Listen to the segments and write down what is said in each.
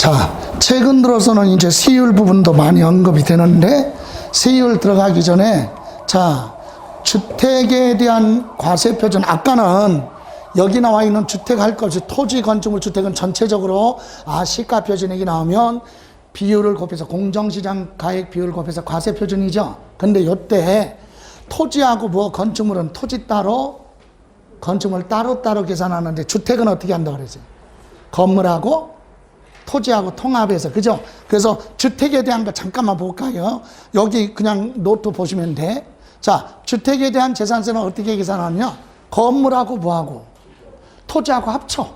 자, 최근 들어서는 이제 세율 부분도 많이 언급이 되는데, 세율 들어가기 전에, 자, 주택에 대한 과세 표준, 아까는 여기 나와 있는 주택 할 것 없이 토지 건축물 주택은 전체적으로 시가 표준액이 나오면 비율을 곱해서 공정시장 가액 비율을 곱해서 과세 표준이죠. 근데 요때 토지하고 뭐 건축물은 토지 따로 건축물 따로 계산하는데 주택은 어떻게 한다고 그러지? 건물하고 토지하고 통합해서, 그죠? 그래서 주택에 대한 거 잠깐만 볼까요? 여기 그냥 노트 보시면 돼. 자, 주택에 대한 재산세는 어떻게 계산하냐? 건물하고 뭐하고? 토지하고 합쳐.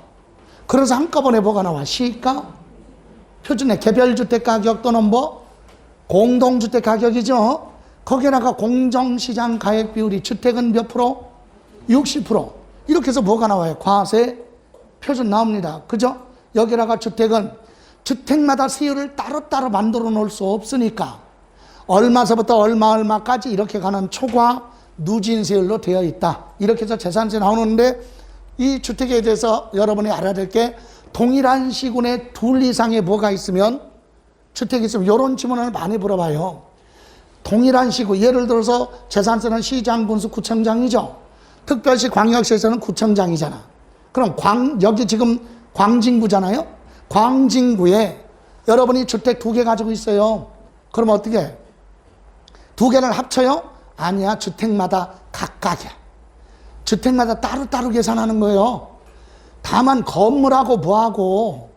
그래서 한꺼번에 뭐가 나와? 시가 표준의 개별주택 가격 또는 뭐? 공동주택 가격이죠? 거기다가 공정시장 가액 비율이 주택은 몇 프로? 60%. 이렇게 해서 뭐가 나와요? 과세 표준 나옵니다. 그죠? 여기다가 주택은 주택마다 세율을 따로따로 만들어 놓을 수 없으니까 얼마서부터 얼마까지 이렇게 가는 초과 누진세율로 되어 있다. 이렇게 해서 재산세 나오는데, 이 주택에 대해서 여러분이 알아야 될 게, 동일한 시군에 둘 이상의 뭐가 있으면, 주택이 있으면 이런 질문을 많이 물어봐요. 동일한 시구, 예를 들어서 재산세는 시장, 군수, 구청장이죠. 특별시 광역시에서는 구청장이잖아. 그럼 여기 지금 광진구잖아요. 광진구에 여러분이 주택 2개 가지고 있어요. 그럼 어떻게 해? 2개를 합쳐요? 아니야. 주택마다 각각이야. 주택마다 따로 계산하는 거예요. 다만 건물하고 뭐하고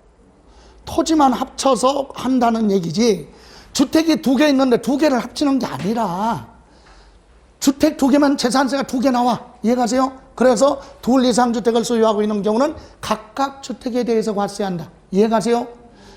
토지만 합쳐서 한다는 얘기지, 주택이 2개 있는데 2개를 합치는 게 아니라 주택 2개면 재산세가 2개 나와. 이해가세요? 그래서 둘 이상 주택을 소유하고 있는 경우는 각각 주택에 대해서 과세한다. 이해가세요?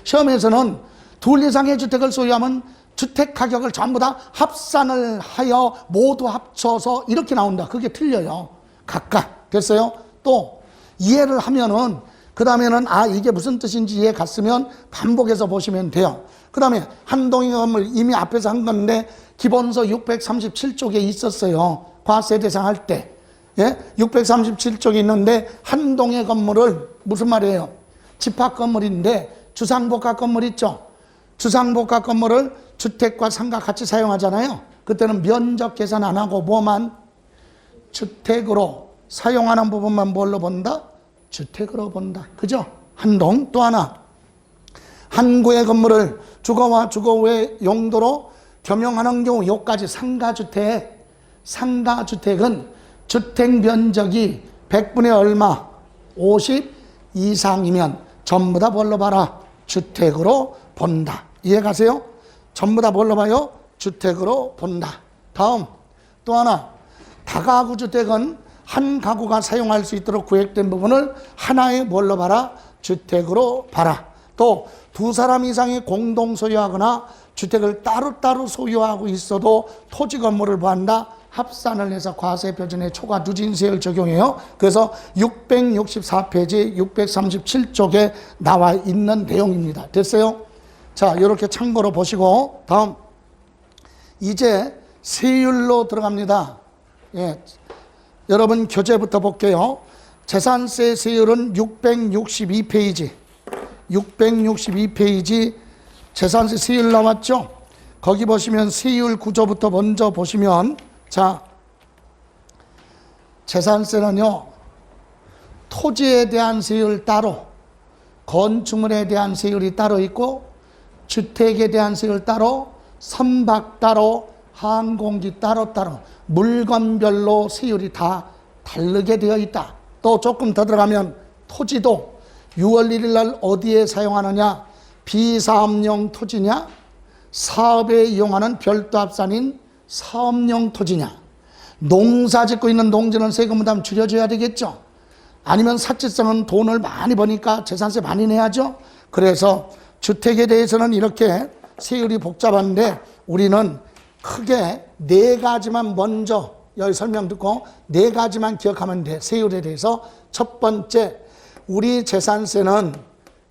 시험에서는 둘 이상의 주택을 소유하면 주택 가격을 전부 다 합산을 하여 모두 합쳐서 이렇게 나온다. 그게 틀려요. 각각. 됐어요? 또 이해를 하면은 그 다음에는 이게 무슨 뜻인지 이해 갔으면 반복해서 보시면 돼요. 그 다음에 한 동의 건물 이미 앞에서 한 건데 기본서 637쪽에 있었어요. 과세 대상 할 때. 예? 637쪽에 있는데 한 동의 건물을 무슨 말이에요? 집합 건물인데 주상복합 건물 있죠? 주상복합 건물을 주택과 상가 같이 사용하잖아요. 그때는 면적 계산 안 하고 뭐만? 주택으로 사용하는 부분만 뭘로 본다? 주택으로 본다. 그죠? 한 동. 또 하나, 한 구의 건물을 주거와 주거 외 용도로 겸용하는 경우 요까지 상가주택. 상가주택은 주택 면적이 100분의 얼마? 50 이상이면 전부 다 뭘로 봐라? 주택으로 본다. 이해가세요? 전부 다 뭘로 봐요? 주택으로 본다. 다음 또 하나, 다가구 주택은 한 가구가 사용할 수 있도록 구획된 부분을 하나의 뭘로 봐라? 주택으로 봐라. 또 2사람 이상이 공동 소유하거나 주택을 따로따로 소유하고 있어도 토지 건물을 보한다. 합산을 해서 과세 표준의 초과 누진세율 적용해요. 그래서 664페이지 637쪽에 나와 있는 내용입니다. 됐어요? 자, 이렇게 참고로 보시고, 다음 이제 세율로 들어갑니다. 예, 여러분 교재부터 볼게요. 재산세 세율은 662페이지 662페이지 재산세 세율 나왔죠? 거기 보시면 세율 구조부터 먼저 보시면, 자, 재산세는요, 토지에 대한 세율 따로, 건축물에 대한 세율이 따로 있고, 주택에 대한 세율 따로, 선박 따로, 항공기 따로 물건별로 세율이 다 다르게 되어 있다. 또 조금 더 들어가면 토지도 6월 1일 날 어디에 사용하느냐? 비사업용 토지냐? 사업에 이용하는 별도 합산인 사업용 토지냐? 농사 짓고 있는 농지는 세금 부담 줄여줘야 되겠죠? 아니면 사치성은 돈을 많이 버니까 재산세 많이 내야죠? 그래서 주택에 대해서는 이렇게 세율이 복잡한데 우리는 크게 4가지만 먼저 여기 설명 듣고 4가지만 기억하면 돼. 세율에 대해서. 첫 번째, 우리 재산세는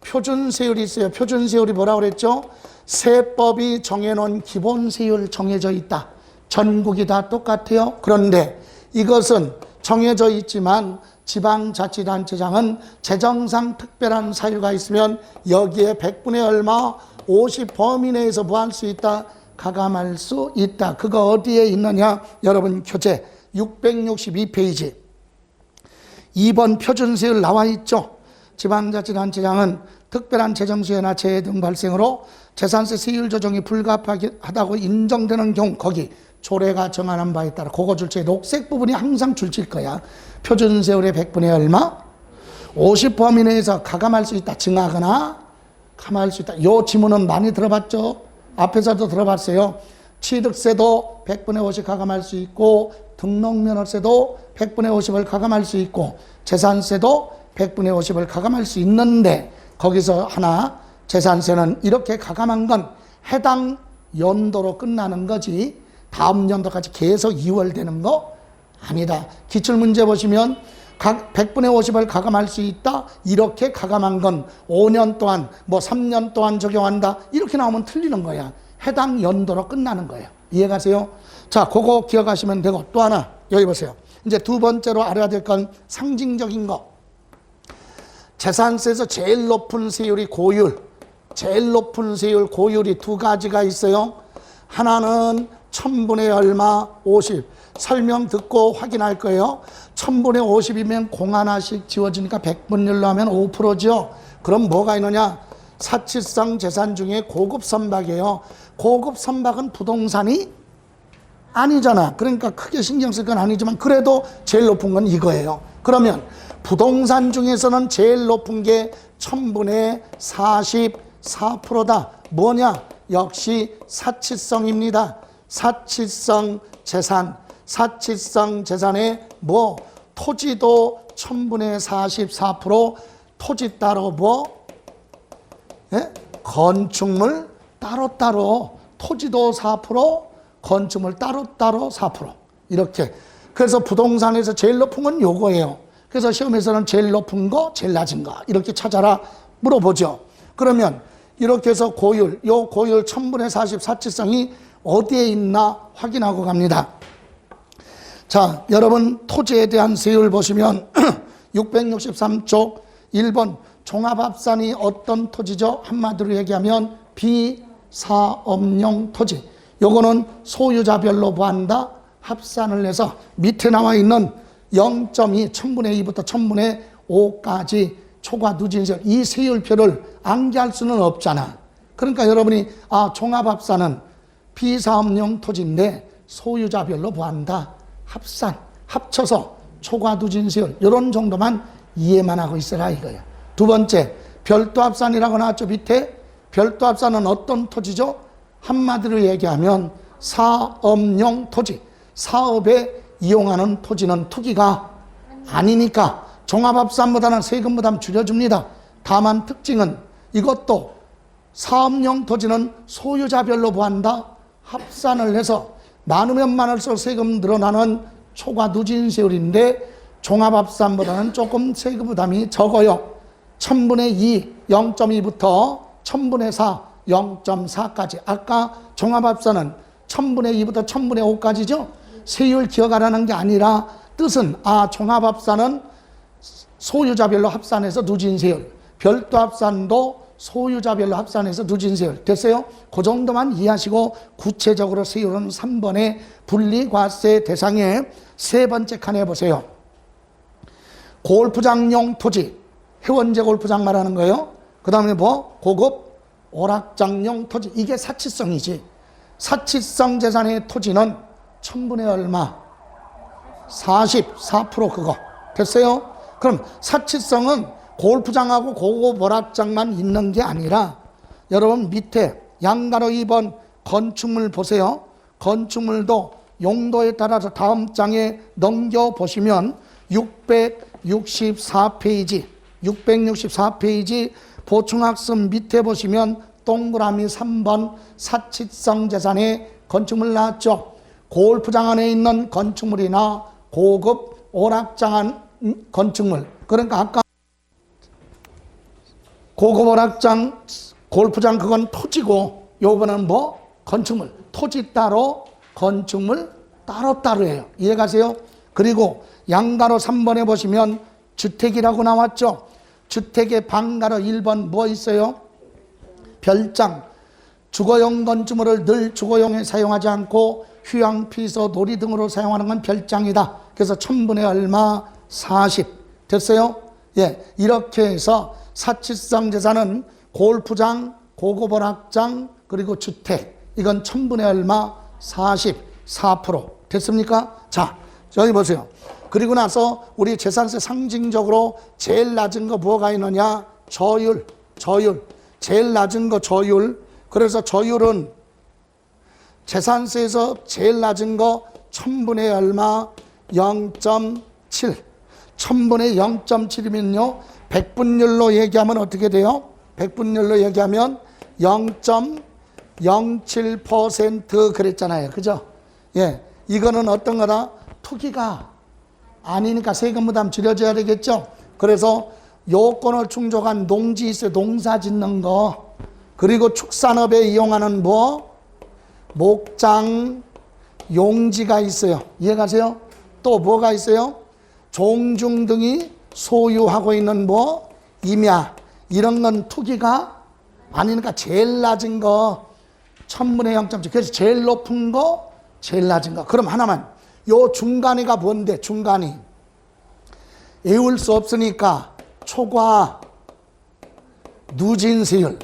표준세율이 있어요. 표준세율이 뭐라고 그랬죠? 세법이 정해놓은 기본세율 정해져 있다. 전국이 다 똑같아요. 그런데 이것은 정해져 있지만 지방자치단체장은 재정상 특별한 사유가 있으면 여기에 100분의 얼마 50 범위 내에서 뭐 할 수 있다? 가감할 수 있다. 그거 어디에 있느냐? 여러분 교재 662페이지 2번 표준세율 나와 있죠. 지방자치단체장은 특별한 재정수혜나 재해 등 발생으로 재산세 세율 조정이 불가피하다고 인정되는 경우 거기 조례가 정하는 바에 따라 그거 줄지 녹색 부분이 항상 줄칠 거야. 표준세율의 100분의 얼마? 50 범위 내에서 가감할 수 있다. 증하거나 감할 수 있다. 이 지문은 많이 들어봤죠? 앞에서도 들어봤어요. 취득세도 100분의 50 가감할 수 있고 등록면허세도 100분의 50을 가감할 수 있고 재산세도 100분의 50을 가감할 수 있는데 거기서 하나 재산세는 이렇게 가감한 건 해당 연도로 끝나는 거지 다음 연도까지 계속 이월되는 거 아니다. 기출문제 보시면 100분의 50을 가감할 수 있다. 이렇게 가감한 건 5년 동안 뭐 3년 동안 적용한다. 이렇게 나오면 틀리는 거야. 해당 연도로 끝나는 거예요. 이해가세요? 자, 그거 기억하시면 되고 또 하나 여기 보세요. 이제 두 번째로 알아야 될 건 상징적인 거. 재산세에서 제일 높은 세율이 고율. 제일 높은 세율 고율이 두 가지가 있어요. 하나는 1000분의 얼마 50. 설명 듣고 확인할 거예요. 1000분의 50이면 공 하나씩 지워지니까 100분율로 하면 5%죠. 그럼 뭐가 있느냐? 사치성 재산 중에 고급 선박이에요. 고급 선박은 부동산이 아니잖아. 그러니까 크게 신경 쓸 건 아니지만 그래도 제일 높은 건 이거예요. 그러면 부동산 중에서는 제일 높은 게 1000분의 44%다. 뭐냐? 역시 사치성입니다. 사치성 재산. 사치성 재산에 뭐 토지도 1000분의 44%, 토지 따로 뭐 예? 건축물 따로따로, 토지도 4%, 건축물 따로따로 4%. 이렇게. 그래서 부동산에서 제일 높은 건 요거예요. 그래서 시험에서는 제일 높은 거, 제일 낮은 거 이렇게 찾아라 물어보죠. 그러면 이렇게 해서 고율, 요 고율 1000분의 40 사치성이 어디에 있나 확인하고 갑니다. 자, 여러분 토지에 대한 세율 보시면 663쪽 1번 종합합산이 어떤 토지죠? 한마디로 얘기하면 비사업용 토지. 요거는 소유자별로 보한다. 합산을 해서 밑에 나와 있는 0.2, 1000분의 2부터 1000분의 5까지 초과 누진세율 이 세율표를 암기할 수는 없잖아. 그러니까 여러분이 종합합산은 비사업용 토지인데 소유자별로 보한다. 합산, 합쳐서 초과 누진세율 이런 정도만 이해만 하고 있으라 이거야. 두 번째, 별도합산이라고 나왔죠. 밑에 별도합산은 어떤 토지죠? 한마디로 얘기하면 사업용 토지. 사업에 이용하는 토지는 투기가 아니니까 종합합산보다는 세금 부담 줄여줍니다. 다만 특징은 이것도 사업용 토지는 소유자별로 보한다. 합산을 해서 많으면 많을수록 세금 늘어나는 초과 누진세율인데 종합합산보다는 조금 세금 부담이 적어요. 1000분의 2, 0.2부터 1000분의 4, 0.4까지. 아까 종합합산은 1000분의 2부터 1000분의 5까지죠. 세율 기억하라는 게 아니라 뜻은 종합합산은 소유자별로 합산해서 누진세율, 별도합산도 소유자별로 합산해서 누진세율. 됐어요? 그 정도만 이해하시고 구체적으로 세율은 3번의 분리과세 대상의 세 번째 칸에 보세요. 골프장용 토지, 회원제 골프장 말하는 거예요. 그 다음에 뭐? 고급 오락장용 토지. 이게 사치성이지. 사치성 재산의 토지는 1000분의 얼마? 44% 그거. 됐어요? 그럼 사치성은 골프장하고 고급 오락장만 있는 게 아니라 여러분 밑에 양가로 2번 건축물 보세요. 건축물도 용도에 따라서 다음 장에 넘겨보시면 664페이지 보충학습 밑에 보시면 동그라미 3번 사치성 재산의 건축물 나왔죠. 골프장 안에 있는 건축물이나 고급 오락장 안 건축물. 그러니까 아까 고급 오락장, 골프장 그건 토지고 요거는 뭐? 건축물. 토지 따로, 건축물 따로따로예요. 이해가세요? 그리고 양가로 3번에 보시면 주택이라고 나왔죠. 주택의 방가로 1번 뭐 있어요? 별장. 주거용 건축물을 늘 주거용에 사용하지 않고 휴양, 피서, 놀이 등으로 사용하는 건 별장이다. 그래서 1000분의 얼마? 40. 됐어요? 예, 이렇게 해서 사치성 재산은 골프장, 고급 오락장, 그리고 주택. 이건 1000분의 얼마? 44%. 됐습니까? 자, 여기 보세요. 그리고 나서 우리 재산세 상징적으로 제일 낮은 거 뭐가 있느냐? 저율. 제일 낮은 거 저율. 그래서 저율은 재산세에서 제일 낮은 거 1000분의 얼마? 0.7. 1000분의 0.7이면요. 100분율로 얘기하면 어떻게 돼요? 100분율로 얘기하면 0.07% 그랬잖아요. 그죠? 예. 이거는 어떤 거다? 투기가 아니니까 세금 부담 줄여줘야 되겠죠? 그래서 요건을 충족한 농지 있어요. 농사 짓는 거. 그리고 축산업에 이용하는 뭐? 목장, 용지가 있어요. 이해가세요? 또 뭐가 있어요? 종중 등이 소유하고 있는 뭐? 임야. 이런 건 투기가 아니니까 제일 낮은 거 1000분의 0.7. 그래서 제일 높은 거, 제일 낮은 거. 그럼 하나만. 요 중간이가 뭔데? 중간이. 외울 수 없으니까 초과 누진세율.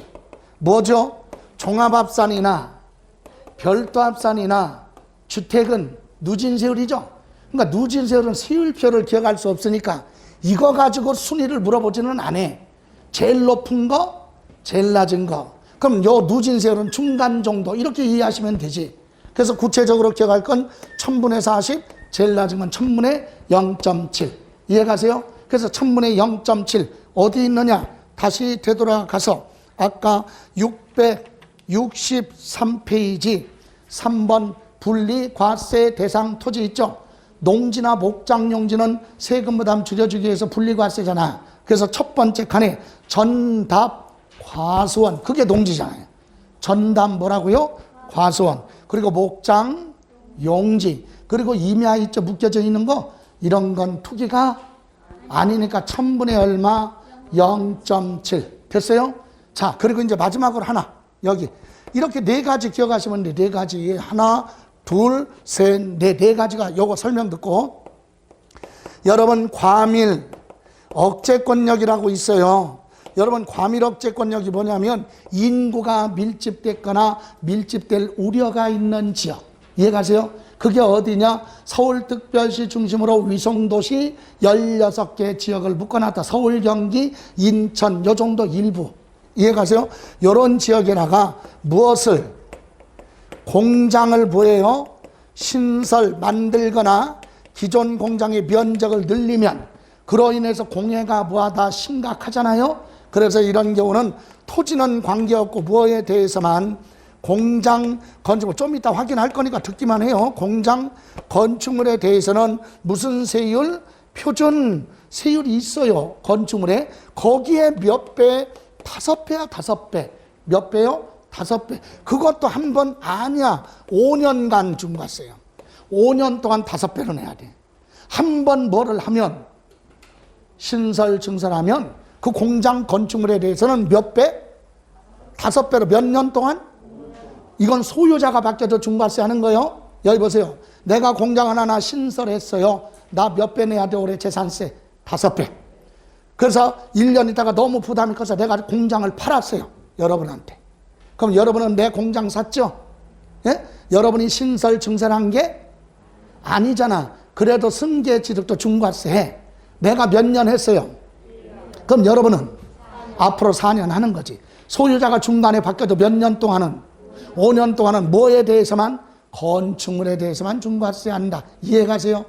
뭐죠? 종합합산이나 별도합산이나 주택은 누진세율이죠. 그러니까 누진세율은 세율표를 기억할 수 없으니까 이거 가지고 순위를 물어보지는 않아. 제일 높은 거, 제일 낮은 거. 그럼 요 누진세율은 중간 정도 이렇게 이해하시면 되지. 그래서 구체적으로 기억할 건 1000분의 40, 제일 낮은 건 1000분의 0.7. 이해가세요? 그래서 1000분의 0.7 어디 있느냐? 다시 되돌아가서 아까 663페이지 3번 분리과세 대상 토지 있죠? 농지나 목장 용지는 세금 부담 줄여주기 위해서 분리과세잖아. 그래서 첫 번째 칸에 전답 과수원. 그게 농지잖아요. 전답 뭐라고요? 과수원. 그리고 목장, 용지. 그리고 임야 있죠? 묶여져 있는 거. 이런 건 투기가 아니니까 1000분의 얼마? 0.7. 됐어요? 자, 그리고 이제 마지막으로 하나. 여기. 이렇게 네 가지 기억하시면 돼. 네 가지. 하나, 둘, 셋, 넷. 네 가지가 요거 설명 듣고. 여러분, 과밀 억제권역이라고 있어요. 여러분, 과밀 억제권역이 뭐냐면 인구가 밀집됐거나 밀집될 우려가 있는 지역. 이해가세요? 그게 어디냐? 서울특별시 중심으로 위성도시 16개 지역을 묶어놨다. 서울, 경기, 인천 요 정도 일부. 이해가세요? 요런 지역에다가 무엇을? 공장을 뭐예요? 신설, 만들거나 기존 공장의 면적을 늘리면 그로 인해서 공해가 뭐하다? 심각하잖아요? 그래서 이런 경우는 토지는 관계없고 뭐에 대해서만 공장 건축물 좀 이따 확인할 거니까 듣기만 해요. 공장 건축물에 대해서는 무슨 세율? 표준 세율이 있어요. 건축물에. 거기에 몇 배? 5배야 5배. 몇 배요? 5배. 그것도 한 번 아니야. 5년간 중과세요. 5년 동안 5배로 내야 돼. 한 번 뭐를 하면 신설 증설하면 그 공장 건축물에 대해서는 몇 배? 5배로 몇 년 동안? 이건 소유자가 바뀌어서 중과세 하는 거예요. 여기 보세요. 내가 공장 하나 신설했어요. 나 몇 배 내야 돼? 올해 재산세 5배. 그래서 1년 있다가 너무 부담이 커서 내가 공장을 팔았어요. 여러분한테. 그럼 여러분은 내 공장 샀죠? 예? 여러분이 신설 증설한 게 아니잖아. 그래도 승계취득도 중과세 해. 내가 몇 년 했어요? 그럼 여러분은 앞으로 4년 하는 거지. 소유자가 중간에 바뀌어도 몇 년 동안은 5년 동안은 뭐에 대해서만? 건축물에 대해서만 중과세 한다. 이해가세요?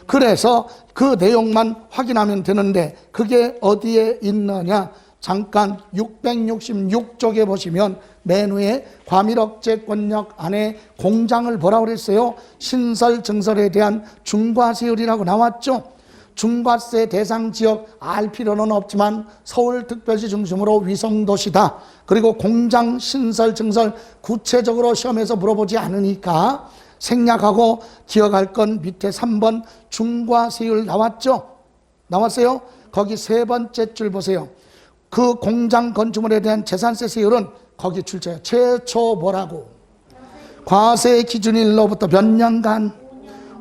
그래서 그 내용만 확인하면 되는데 그게 어디에 있느냐? 잠깐 666쪽에 보시면 맨 위에 과밀억제권역 안에 공장을 뭐라고 그랬어요? 신설 증설에 대한 중과세율이라고 나왔죠. 중과세 대상 지역 알 필요는 없지만 서울특별시 중심으로 위성도시다. 그리고 공장 신설 증설 구체적으로 시험에서 물어보지 않으니까 생략하고 기억할 건 밑에 3번 중과세율 나왔죠? 나왔어요? 거기 세 번째 줄 보세요. 그 공장 건축물에 대한 재산세 세율은 거기 출제해요. 최초 뭐라고? 과세 기준일로부터 몇 년간?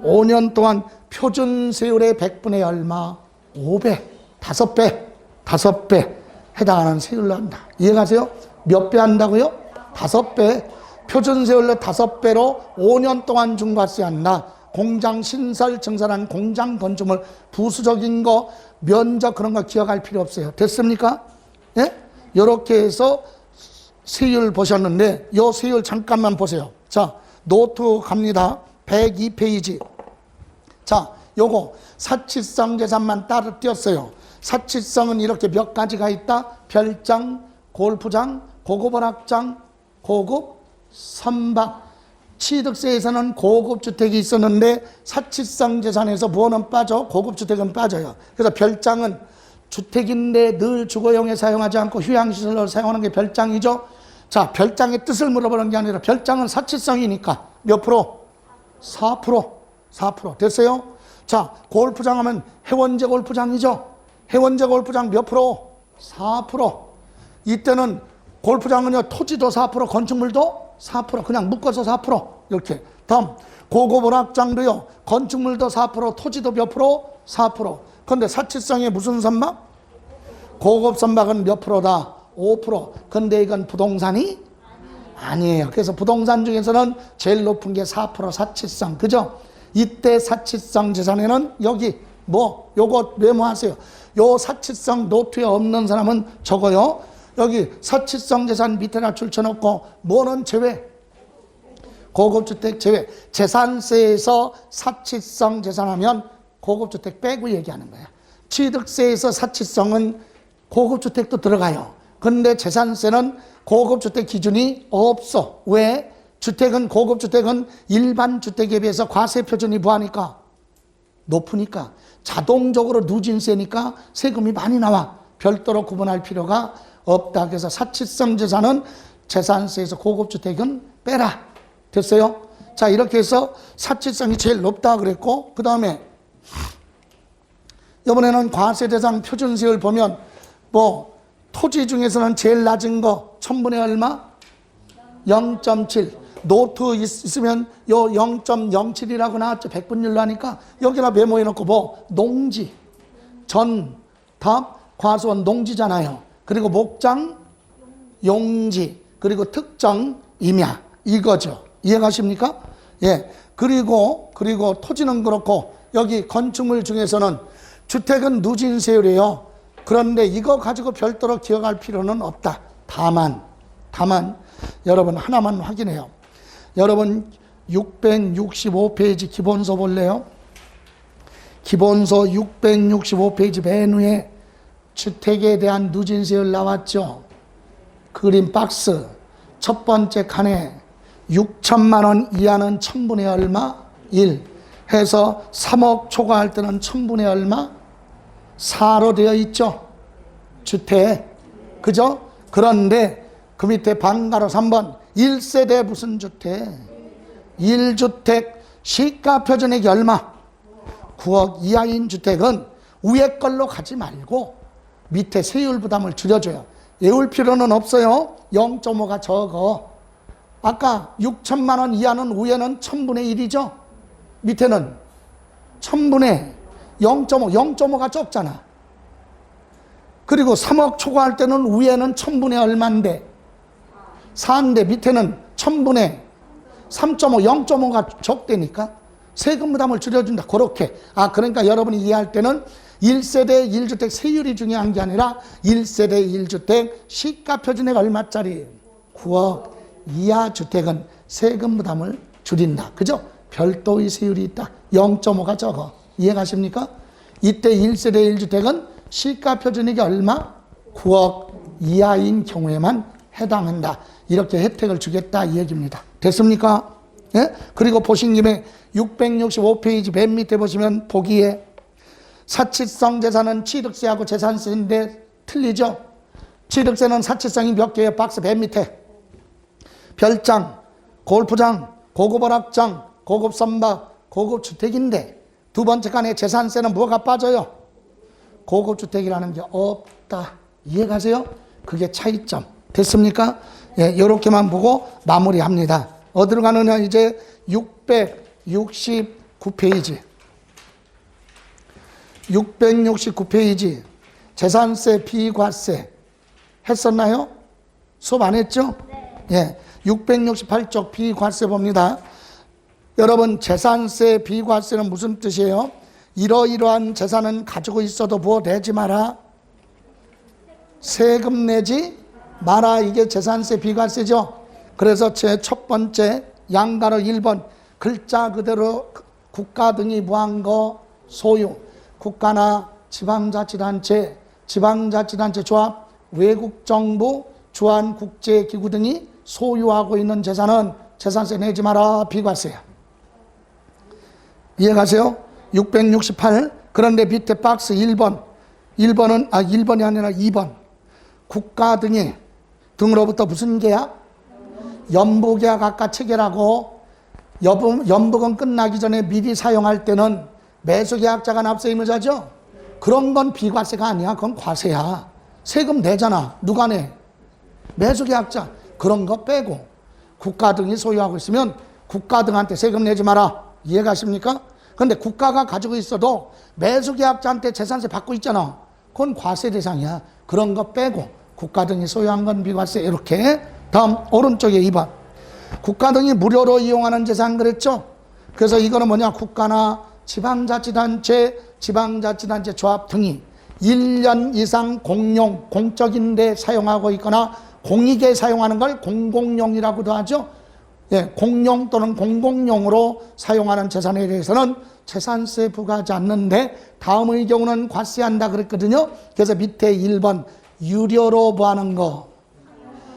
5년 동안 표준 세율의 100분의 얼마? 5배, 5배 해당하는 세율로 한다. 이해가세요? 몇 배 한다고요? 5배. 표준 세율로 5배로 5년 동안 중과세 한다. 공장 신설 증설한 공장 건축물 부수적인 거 면적 그런 거 기억할 필요 없어요. 됐습니까? 예? 이렇게 해서 세율 보셨는데 요 세율 잠깐만 보세요. 자, 노트 갑니다. 102페이지. 자, 요거 사치성 재산만 따로 띄었어요. 사치성은 이렇게 몇 가지가 있다. 별장, 골프장, 고급 월악장, 고급 선박. 취득세에서는 고급 주택이 있었는데 사치성 재산에서 뭐는 빠져? 고급 주택은 빠져요. 그래서 별장은 주택인데 늘 주거용에 사용하지 않고 휴양시설로 사용하는 게 별장이죠. 자, 별장의 뜻을 물어보는 게 아니라 별장은 사치성이니까 몇 프로? 4%. 됐어요? 자, 골프장 하면 해원제 골프장이죠. 해원제 골프장 몇 프로? 4%. 이때는 골프장은요, 토지도 4%, 건축물도 4%, 그냥 묶어서 4%. 이렇게. 다음, 고급 월악장도요, 건축물도 4%, 토지도 몇 프로? 4%. 근데 사치성에 무슨 선박? 고급 선박은 몇 프로다? 5%. 근데 이건 부동산이 아니에요. 그래서 부동산 중에서는 제일 높은 게 4% 사치성. 그죠? 이때 사치성 재산에는 여기 요거 메모하세요. 요 사치성 노트에 없는 사람은 적어요. 여기 사치성 재산 밑에다 줄쳐놓고 뭐는 제외? 고급주택 제외. 재산세에서 사치성 재산하면 고급주택 빼고 얘기하는 거야. 취득세에서 사치성은 고급주택도 들어가요. 근데 재산세는 고급주택 기준이 없어. 왜? 고급주택은 일반 주택에 비해서 과세 표준이 뭐하니까? 높으니까. 자동적으로 누진세니까 세금이 많이 나와. 별도로 구분할 필요가 없다. 그래서 사치성 재산은 재산세에서 고급주택은 빼라. 됐어요? 자, 이렇게 해서 사치성이 제일 높다 그랬고, 그 다음에 이번에는 과세 대상 표준세율 보면 토지 중에서는 제일 낮은 거 1000분의 얼마? 0.7. 노트 있으면 요 0.07이라고 나왔죠. 백분율로 하니까 여기다 메모해 놓고 농지, 답, 과수원 농지잖아요. 그리고 목장, 용지, 그리고 특정, 임야 이거죠. 이해가십니까? 예. 그리고 토지는 그렇고 여기 건축물 중에서는 주택은 누진세율이에요. 그런데 이거 가지고 별도로 기억할 필요는 없다. 다만 여러분 하나만 확인해요. 여러분 665페이지 기본서 볼래요? 기본서 665페이지 맨 위에 주택에 대한 누진세율 나왔죠? 그림 박스 첫 번째 칸에 6천만 원 이하는 1000분의 얼마? 1 해서 3억 초과할 때는 1000분의 얼마? 4로 되어 있죠? 주택. 그죠? 그런데 그 밑에 방가로 3번 1세대 무슨 주택? 1주택 시가 표준액이 얼마? 9억 이하인 주택은 위에 걸로 가지 말고 밑에 세율 부담을 줄여줘요. 외울 필요는 없어요. 0.5가 적어. 아까 6천만 원 이하는 위에는 1000분의 1이죠? 밑에는 1000분의 0.5, 0.5가 적잖아. 그리고 3억 초과할 때는 위에는 1000분의 얼마인데 4인데 밑에는 1000분의 3.5, 0.5가 적대니까 세금 부담을 줄여준다. 그렇게. 그러니까 여러분이 이해할 때는 1세대 1주택 세율이 중요한 게 아니라 1세대 1주택 시가 표준액 얼마짜리? 9억 이하 주택은 세금 부담을 줄인다. 그죠? 별도의 세율이 있다. 0.5가 적어. 이해가십니까? 이때 1세대 1주택은 시가 표준액이 얼마? 9억 이하인 경우에만 해당한다. 이렇게 혜택을 주겠다 이 얘기입니다. 됐습니까? 예? 그리고 보신 김에 665페이지 맨 밑에 보시면 보기에 사치성 재산은 취득세하고 재산세인데 틀리죠? 취득세는 사치성이 몇 개예요? 박스 맨 밑에. 별장, 골프장, 고급 월악장, 고급 선박, 고급 주택인데 두 번째 칸에 재산세는 뭐가 빠져요? 고급주택이라는 게 없다. 이해가세요? 그게 차이점. 됐습니까? 예, 이렇게만 보고 마무리합니다. 어디로 가느냐? 이제 669페이지. 669페이지. 재산세, 비과세. 했었나요? 수업 안 했죠? 네. 예. 668쪽 비과세 봅니다. 여러분, 재산세, 비과세는 무슨 뜻이에요? 이러이러한 재산은 가지고 있어도 뭐 내지 마라? 세금 내지 마라. 이게 재산세, 비과세죠. 그래서 제 첫 번째 양가로 1번 글자 그대로 국가 등이 부한 거 소유. 국가나 지방자치단체, 지방자치단체 조합, 외국정부, 주한국제기구 등이 소유하고 있는 재산은 재산세 내지 마라. 비과세야. 이해가세요? 668. 그런데 밑에 박스 1번. 1번이 아니라 2번. 국가 등이, 등으로부터 무슨 계약? 연부계약 아까 체결하고 연부금 끝나기 전에 미리 사용할 때는 매수계약자가 납세의무자죠? 그런 건 비과세가 아니야. 그건 과세야. 세금 내잖아. 누가 내? 매수계약자. 그런 거 빼고 국가 등이 소유하고 있으면 국가 등한테 세금 내지 마라. 이해가십니까? 그런데 국가가 가지고 있어도 매수계약자한테 재산세 받고 있잖아. 그건 과세 대상이야. 그런 거 빼고 국가 등이 소유한 건 비과세. 이렇게. 다음 오른쪽에 2번. 국가 등이 무료로 이용하는 재산 그랬죠? 그래서 이거는 뭐냐? 국가나 지방자치단체, 지방자치단체 조합 등이 1년 이상 공적인 데 사용하고 있거나 공익에 사용하는 걸 공공용이라고도 하죠. 예, 공용 또는 공공용으로 사용하는 재산에 대해서는 재산세 부과하지 않는데 다음의 경우는 과세한다 그랬거든요. 그래서 밑에 1번 유료로 부하는 거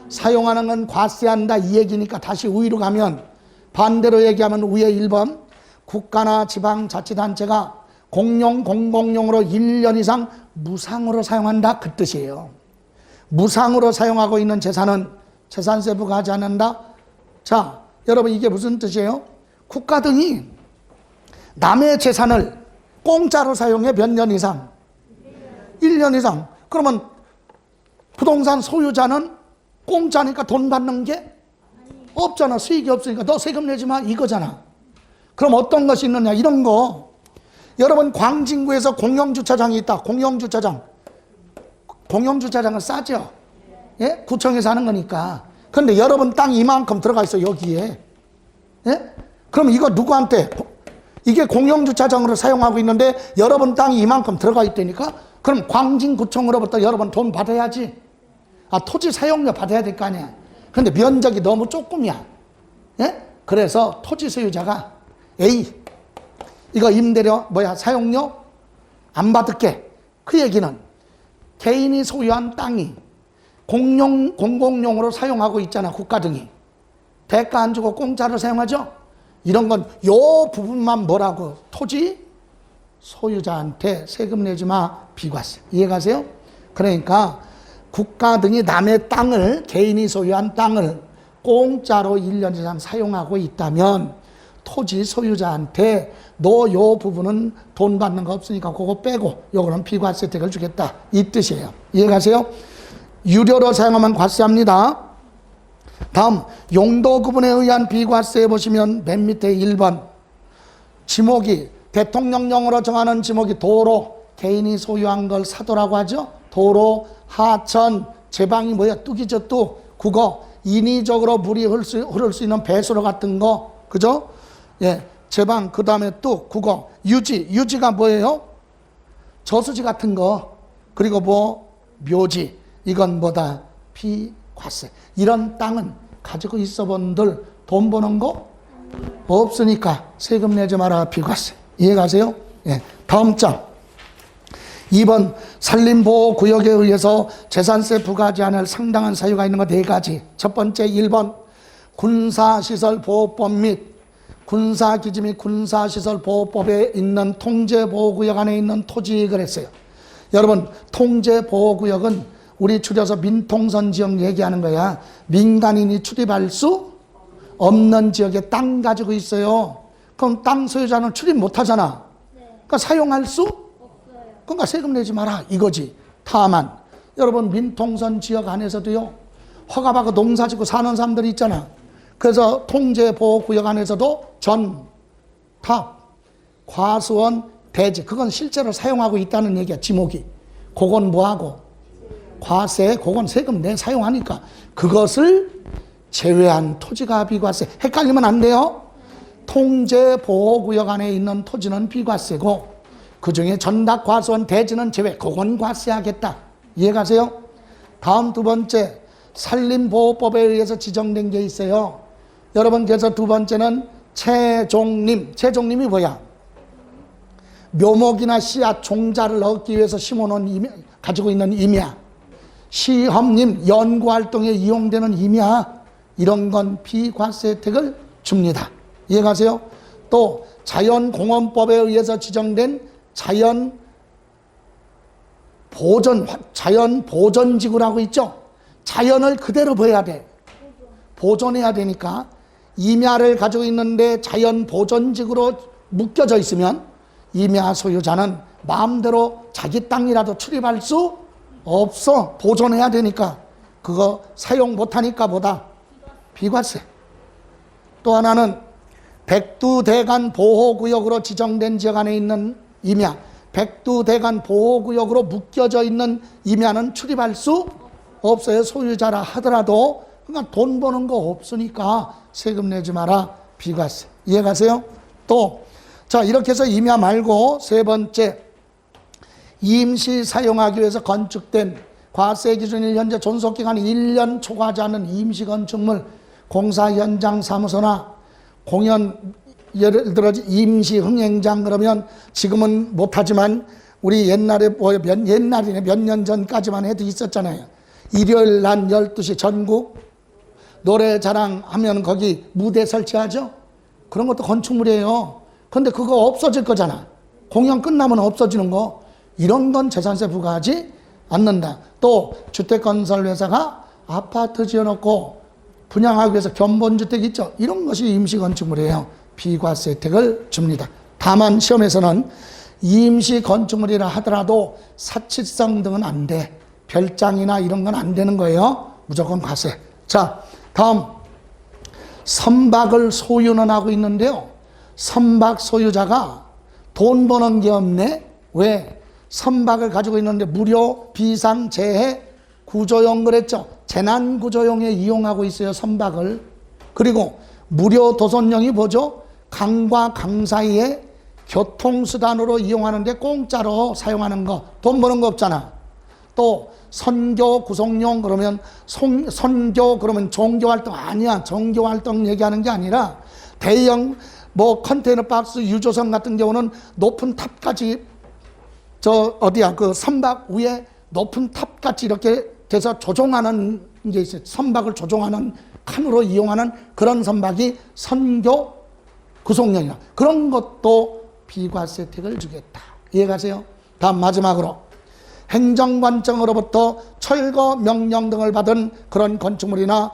사용하는 건 과세한다 이 얘기니까 다시 위로 가면 반대로 얘기하면 위에 1번 국가나 지방자치단체가 공용, 공공용으로 1년 이상 무상으로 사용한다 그 뜻이에요. 무상으로 사용하고 있는 재산은 재산세 부과하지 않는다. 자, 여러분 이게 무슨 뜻이에요? 국가 등이 남의 재산을 공짜로 사용해 몇 년 이상? 1년 이상. 그러면 부동산 소유자는 공짜니까 돈 받는 게 없잖아. 수익이 없으니까 너 세금 내지 마 이거잖아. 그럼 어떤 것이 있느냐? 이런 거. 여러분 광진구에서 공영주차장이 있다. 공영주차장. 공영주차장은 싸죠? 예? 구청에서 하는 거니까. 그런데 여러분 땅 이만큼 들어가 있어 여기에. 예? 그럼 이거 누구한테? 이게 공영주차장으로 사용하고 있는데 여러분 땅이 이만큼 들어가 있다니까? 그럼 광진구청으로부터 여러분 돈 받아야지. 아, 토지 사용료 받아야 될 거 아니야. 그런데 면적이 너무 조금이야. 예? 그래서 토지 소유자가 에이 이거 임대료 사용료 안 받을게. 그 얘기는 개인이 소유한 땅이 공공용으로 사용하고 있잖아. 국가 등이. 대가 안 주고 공짜로 사용하죠. 이런 건 요 부분만 뭐라고? 토지 소유자한테 세금 내지 마. 비과세. 이해가세요? 그러니까 국가 등이 남의 땅을 개인이 소유한 땅을 공짜로 1년 이상 사용하고 있다면 토지 소유자한테 너 요 부분은 돈 받는 거 없으니까 그거 빼고 요거는 비과세 혜택을 주겠다 이 뜻이에요. 이해가세요? 유료로 사용하면 과세합니다. 다음 용도 구분에 의한 비과세 보시면 맨 밑에 1번 지목이 대통령령으로 정하는 지목이 도로 개인이 소유한 걸 사도라고 하죠. 도로, 하천, 제방이 뚝이죠. 뚝, 국어 인위적으로 물이 흐를 수 있는 배수로 같은 거 그죠? 예, 제방 그 다음에 뚝, 국어 유지가 뭐예요? 저수지 같은 거 그리고 묘지 이건 뭐다? 비과세. 이런 땅은 가지고 있어 본들 돈 버는 거 없으니까 세금 내지 마라. 비과세. 이해가세요? 예. 다음 장 2번 산림보호구역에 의해서 재산세 부과하지 않을 상당한 사유가 있는 거 4가지. 첫 번째 1번 군사시설보호법 및 군사기지 및 군사시설보호법에 있는 통제보호구역 안에 있는 토지 그랬어요. 여러분 통제보호구역은 우리 줄여서 민통선지역 얘기하는 거야. 민간인이 출입할 수 없는 지역에 땅 가지고 있어요. 그럼 땅 소유자는 출입 못 하잖아. 그러니까 사용할 수 그러니까 세금 내지 마라 이거지. 다만 여러분 민통선 지역 안에서도요, 허가받고 농사 짓고 사는 사람들이 있잖아. 그래서 통제보호구역 안에서도 전, 탑, 과수원, 대지, 그건 실제로 사용하고 있다는 얘기야. 지목이. 그건 뭐하고? 과세, 그건 세금 내 사용하니까 그것을 제외한 토지가 비과세. 헷갈리면 안 돼요. 통제보호구역 안에 있는 토지는 비과세고 그 중에 전답, 과수원, 대지는 제외. 그건 과세하겠다. 이해가세요? 다음 두 번째, 산림보호법에 의해서 지정된 게 있어요. 여러분, 그래서 두 번째는 채종림. 채종림이 뭐야? 묘목이나 씨앗, 종자를 얻기 위해서 심어놓은 가지고 있는 임야. 시험림, 연구활동에 이용되는 임야. 이런 건 비과세 혜택을 줍니다. 이해가세요? 또 자연공원법에 의해서 지정된 자연보전지구라고 있죠. 자연을 그대로 봐야 돼. 보존해야 되니까 임야를 가지고 있는데 자연보전지구로 묶여져 있으면 임야 소유자는 마음대로 자기 땅이라도 출입할 수 없어. 보존해야 되니까. 그거 사용 못하니까 뭐다? 비과세. 또 하나는 백두대간 보호구역으로 지정된 지역 안에 있는 임야, 백두대간 보호구역으로 묶여져 있는 임야는 출입할 수 없어요. 소유자라 하더라도. 그러니까 돈 버는 거 없으니까 세금 내지 마라. 비과세. 이해가세요? 또 자, 이렇게 해서 임야 말고 세 번째, 임시 사용하기 위해서 건축된 과세 기준일 현재 존속기간이 1년 초과하지 않은 임시 건축물, 공사 현장 사무소나 공연, 예를 들어 임시 흥행장, 그러면 지금은 못하지만 우리 옛날에 옛날이네, 몇 년 전까지만 해도 있었잖아요. 일요일 날 12시 전국 노래자랑 하면 거기 무대 설치하죠. 그런 것도 건축물이에요. 근데 그거 없어질 거잖아. 공연 끝나면 없어지는 거. 이런 건 재산세 부과하지 않는다. 또 주택건설회사가 아파트 지어놓고 분양하기 위해서 견본주택 있죠. 이런 것이 임시건축물이에요. 비과세 혜택을 줍니다. 다만 시험에서는 임시건축물이라 하더라도 사치성 등은 안 돼. 별장이나 이런 건 안 되는 거예요. 무조건 과세. 자, 다음 선박을 소유는 하고 있는데요. 선박 소유자가 돈 버는 게 없네. 왜? 선박을 가지고 있는데 무료 비상재해 구조용 그랬죠. 재난구조용에 이용하고 있어요. 선박을. 그리고 무료 도선용이 뭐죠? 강과 강 사이에 교통수단으로 이용하는데 공짜로 사용하는 거. 돈 버는 거 없잖아. 또 선교 구속용, 그러면 선교 그러면 종교활동 아니야. 종교활동 얘기하는 게 아니라 대형 컨테이너 박스 유조선 같은 경우는 높은 탑까지 그 선박 위에 높은 탑까지 이렇게 돼서 조종하는 게 있어요. 선박을 조종하는 칸으로 이용하는 그런 선박이 선교 구속용이야. 그런 것도 비과세 혜택을 주겠다. 이해가세요? 다음 마지막으로 행정관청으로부터 철거 명령 등을 받은 그런 건축물이나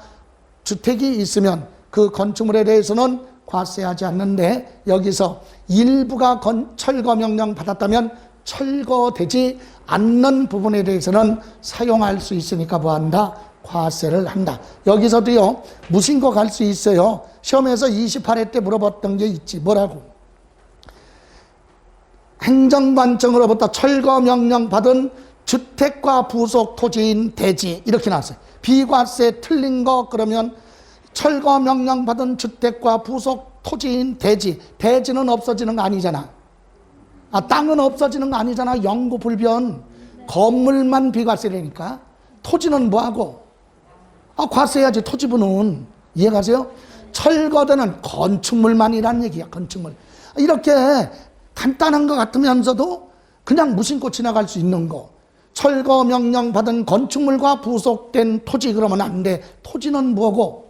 주택이 있으면 그 건축물에 대해서는 과세하지 않는데, 여기서 일부가 철거 명령 받았다면 철거되지 않는 부분에 대해서는 사용할 수 있으니까 뭐한다? 과세를 한다. 여기서도요, 무신고 갈 수 있어요. 시험에서 28회 때 물어봤던 게 있지. 뭐라고? 행정관청으로부터 철거 명령 받은 주택과 부속 토지인 대지, 이렇게 나왔어요. 비과세 틀린 거 그러면 철거 명령 받은 주택과 부속 토지인 대지. 대지는 없어지는 거 아니잖아. 땅은 없어지는 거 아니잖아. 영구불변. 건물만 비과세라니까. 토지는 뭐하고? 과세해야지. 토지분은. 이해가세요? 철거되는 건축물만이란 얘기야. 건축물. 이렇게 간단한 것 같으면서도 그냥 무심코 지나갈 수 있는 거. 철거 명령 받은 건축물과 부속된 토지, 그러면 안 돼. 토지는 뭐고?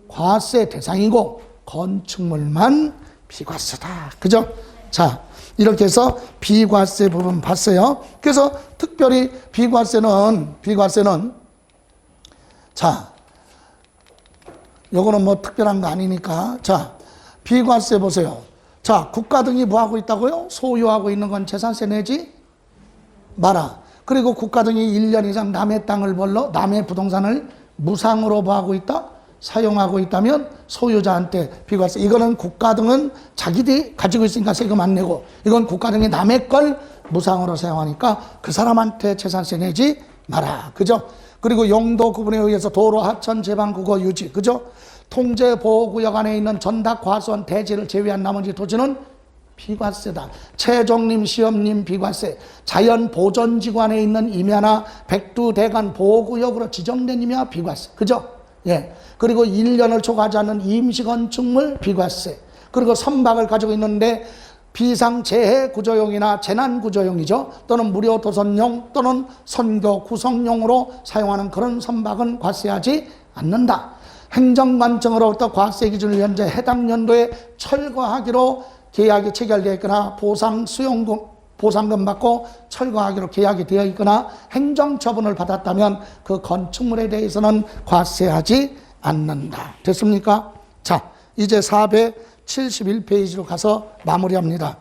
과세 대상이고 건축물만 비과세다. 그죠? 자, 이렇게 해서 비과세 부분 봤어요. 그래서 특별히 비과세는 자, 요거는 뭐 특별한 거 아니니까. 자, 비과세 보세요. 자, 국가 등이 뭐 하고 있다고요? 소유하고 있는 건 재산세 내지 마라. 그리고 국가 등이 1년 이상 남의 땅을 벌러 남의 부동산을 무상으로 뭐하고 있다? 사용하고 있다면 소유자한테 비과세. 이거는 국가 등은 자기들이 가지고 있으니까 세금 안 내고, 이건 국가 등이 남의 걸 무상으로 사용하니까 그 사람한테 재산세 내지 마라. 그죠? 그리고 용도 구분에 의해서 도로, 하천, 제방, 국어, 유지. 그죠? 통제 보호구역 안에 있는 전답, 과수원, 대지를 제외한 나머지 토지는 비과세다. 최종림, 시험림 비과세. 자연 보존지구 안에 있는 임야나 백두, 대간 보호구역으로 지정된 임야 비과세. 그죠? 예. 그리고 1년을 초과하지 않는 임시건축물 비과세. 그리고 선박을 가지고 있는데 비상재해 구조용이나 재난 구조용이죠. 또는 무료 도선용 또는 선교 구성용으로 사용하는 그런 선박은 과세하지 않는다. 행정관청으로부터 과세 기준을 현재 해당 연도에 철거하기로 계약이 체결되어 있거나 보상금 받고 철거하기로 계약이 되어 있거나 행정처분을 받았다면 그 건축물에 대해서는 과세하지 않는다. 됐습니까? 자, 이제 471페이지로 가서 마무리합니다.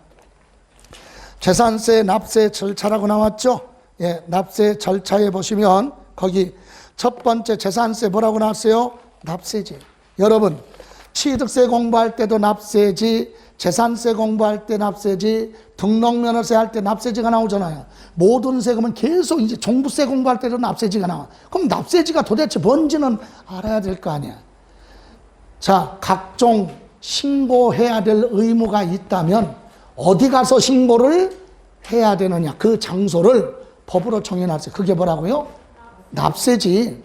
재산세 납세 절차라고 나왔죠? 예, 납세 절차에 보시면 거기 첫 번째 재산세 뭐라고 나왔어요? 납세지. 여러분, 취득세 공부할 때도 납세지, 재산세 공부할 때 납세지, 등록면허세 할 때 납세지가 나오잖아요. 모든 세금은 계속 이제 종부세 공부할 때도 납세지가 나와. 그럼 납세지가 도대체 뭔지는 알아야 될 거 아니야. 자, 각종 신고해야 될 의무가 있다면 어디 가서 신고를 해야 되느냐. 그 장소를 법으로 정해놨어요. 그게 뭐라고요? 납세지.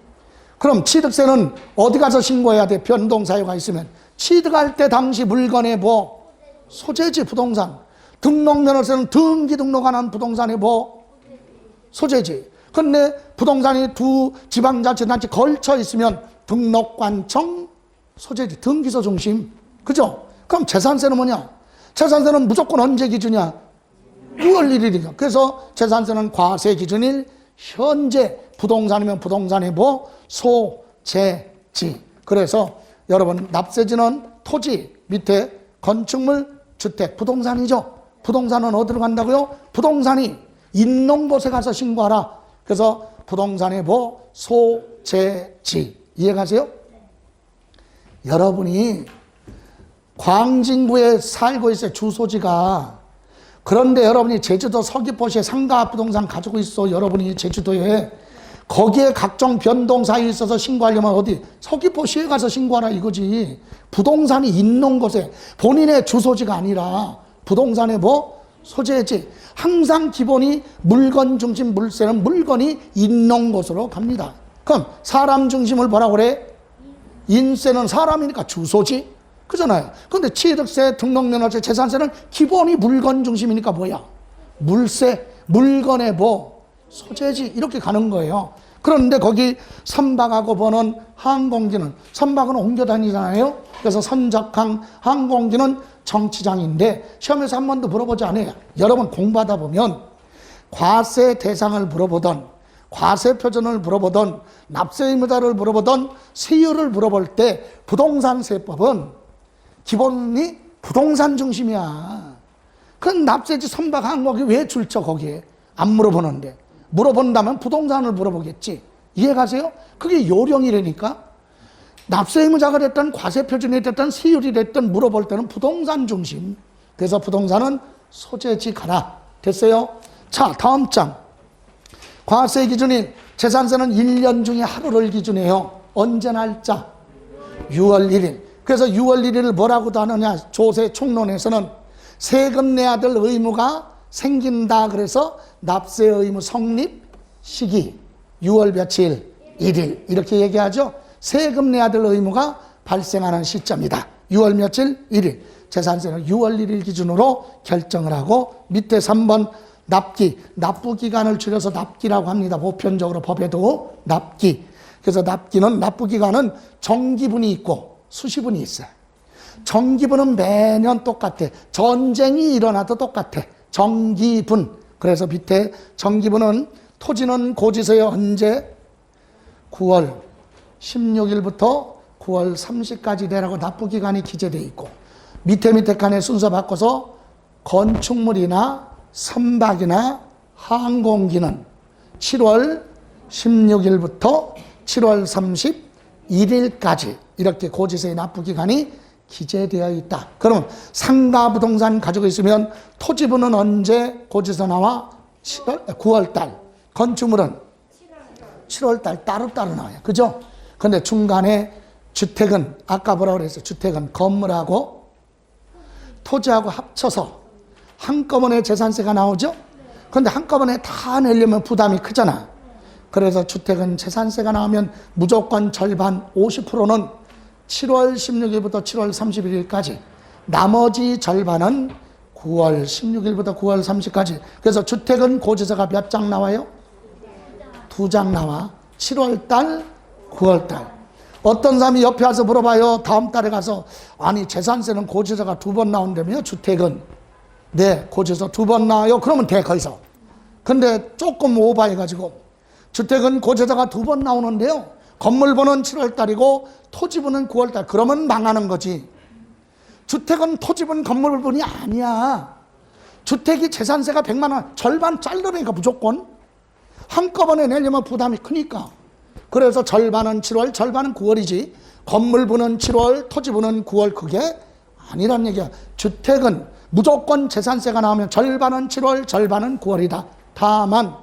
그럼 취득세는 어디 가서 신고해야 돼? 변동사유가 있으면. 취득할 때 당시 물건의 뭐? 소재지, 부동산. 등록면허세는 등기 등록 안 한 부동산의 뭐? 소재지. 근데 부동산이 두 지방자치단체 걸쳐 있으면 등록관청 소재지. 등기소 중심. 그죠? 그럼 재산세는 뭐냐? 재산세는 무조건 언제 기준이야? 6월 1일이니까. 그래서 재산세는 과세 기준일 현재 부동산이면 부동산의 뭐? 소재지. 그래서 여러분 납세지는 토지 밑에 건축물, 주택, 부동산이죠. 부동산은 어디로 간다고요? 부동산이 있는 곳에 가서 신고하라. 그래서 부동산의 뭐? 소재지. 이해가세요? 여러분이 광진구에 살고 있어요. 주소지가. 그런데 여러분이 제주도 서귀포시에 상가 부동산 가지고 있어. 여러분이 제주도에. 거기에 각종 변동사유 있어서 신고하려면 어디? 서귀포시에 가서 신고하라 이거지. 부동산이 있는 곳에, 본인의 주소지가 아니라 부동산의 뭐? 소재지. 항상 기본이 물건 중심 물세는 물건이 있는 곳으로 갑니다. 그럼 사람 중심을 뭐라고 그래? 인세는 사람이니까 주소지. 그잖아요. 근데 취득세, 등록면허세, 재산세는 기본이 물건 중심이니까 뭐야? 물세, 물건의 뭐? 소재지. 이렇게 가는 거예요. 그런데 거기 선박하고 보는 항공기는, 선박은 옮겨 다니잖아요. 그래서 선적항, 항공기는 정치장인데 시험에서 한 번도 물어보지 않아요. 여러분 공부하다 보면 과세 대상을 물어보던, 과세 표준을 물어보던, 납세 의무자를 물어보던, 세율을 물어볼 때 부동산 세법은 기본이 부동산 중심이야. 그건 납세지 선박 항공기 왜 줄쳐 거기에? 안 물어보는데. 물어본다면 부동산을 물어보겠지. 이해가세요? 그게 요령이라니까. 납세 의무자가 됐든 과세 표준이 됐든 세율이 됐든 물어볼 때는 부동산 중심. 그래서 부동산은 소재지 가라. 됐어요? 자, 다음 장. 과세 기준인 재산세는 1년 중에 하루를 기준해요. 언제 날짜? 6월 1일. 그래서 6월 1일을 뭐라고도 하느냐? 조세 총론에서는 세금 내야 될 의무가 생긴다. 그래서 납세 의무 성립 시기 6월 며칠 1일 이렇게 얘기하죠. 세금 내야 될 의무가 발생하는 시점이다. 6월 며칠 1일. 재산세는 6월 1일 기준으로 결정을 하고 밑에 3번 납기, 납부기간을 줄여서 납기라고 합니다. 보편적으로 법에도 납기. 그래서 납기는, 납부기간은 정기분이 있고 수시분이 있어요. 정기분은 매년 똑같아. 전쟁이 일어나도 똑같아. 정기분. 그래서 밑에 정기분은 토지는 고지서에 언제? 9월 16일부터 9월 30일까지 되라고 납부기간이 기재되어 있고, 밑에 칸에 순서 바꿔서 건축물이나 선박이나 항공기는 7월 16일부터 7월 31일까지 이렇게 고지서의 납부기간이 기재되어 있다. 그럼 상가부동산 가지고 있으면 토지분은 언제 고지서 나와? 9월달. 건축물은 7월달 따로따로 나와요. 그죠? 근데 중간에 주택은 아까 뭐라고 그랬어요? 주택은 건물하고 토지하고 합쳐서 한꺼번에 재산세가 나오죠? 근데 한꺼번에 다 내려면 부담이 크잖아. 그래서 주택은 재산세가 나오면 무조건 절반 50%는 7월 16일부터 7월 31일까지, 나머지 절반은 9월 16일부터 9월 30일까지. 그래서 주택은 고지서가 몇 장 나와요? 2장 나와. 7월달, 9월달. 어떤 사람이 옆에 와서 물어봐요. 다음 달에 가서, 아니 재산세는 고지서가 2번 나온다며? 주택은? 네, 고지서 2번 나와요. 그러면 돼, 거기서. 근데 조금 오버해가지고 주택은 고지서가 2번 나오는데요, 건물번호는 7월달이고 토지분은 9월달. 그러면 망하는 거지. 주택은 토지분 건물분이 아니야. 주택이 재산세가 100만 원 절반 잘라내니까 무조건 한꺼번에 내려면 부담이 크니까. 그래서 절반은 7월, 절반은 9월이지 건물분은 7월, 토지분은 9월. 그게 아니란 얘기야. 주택은 무조건 재산세가 나오면 절반은 7월, 절반은 9월이다. 다만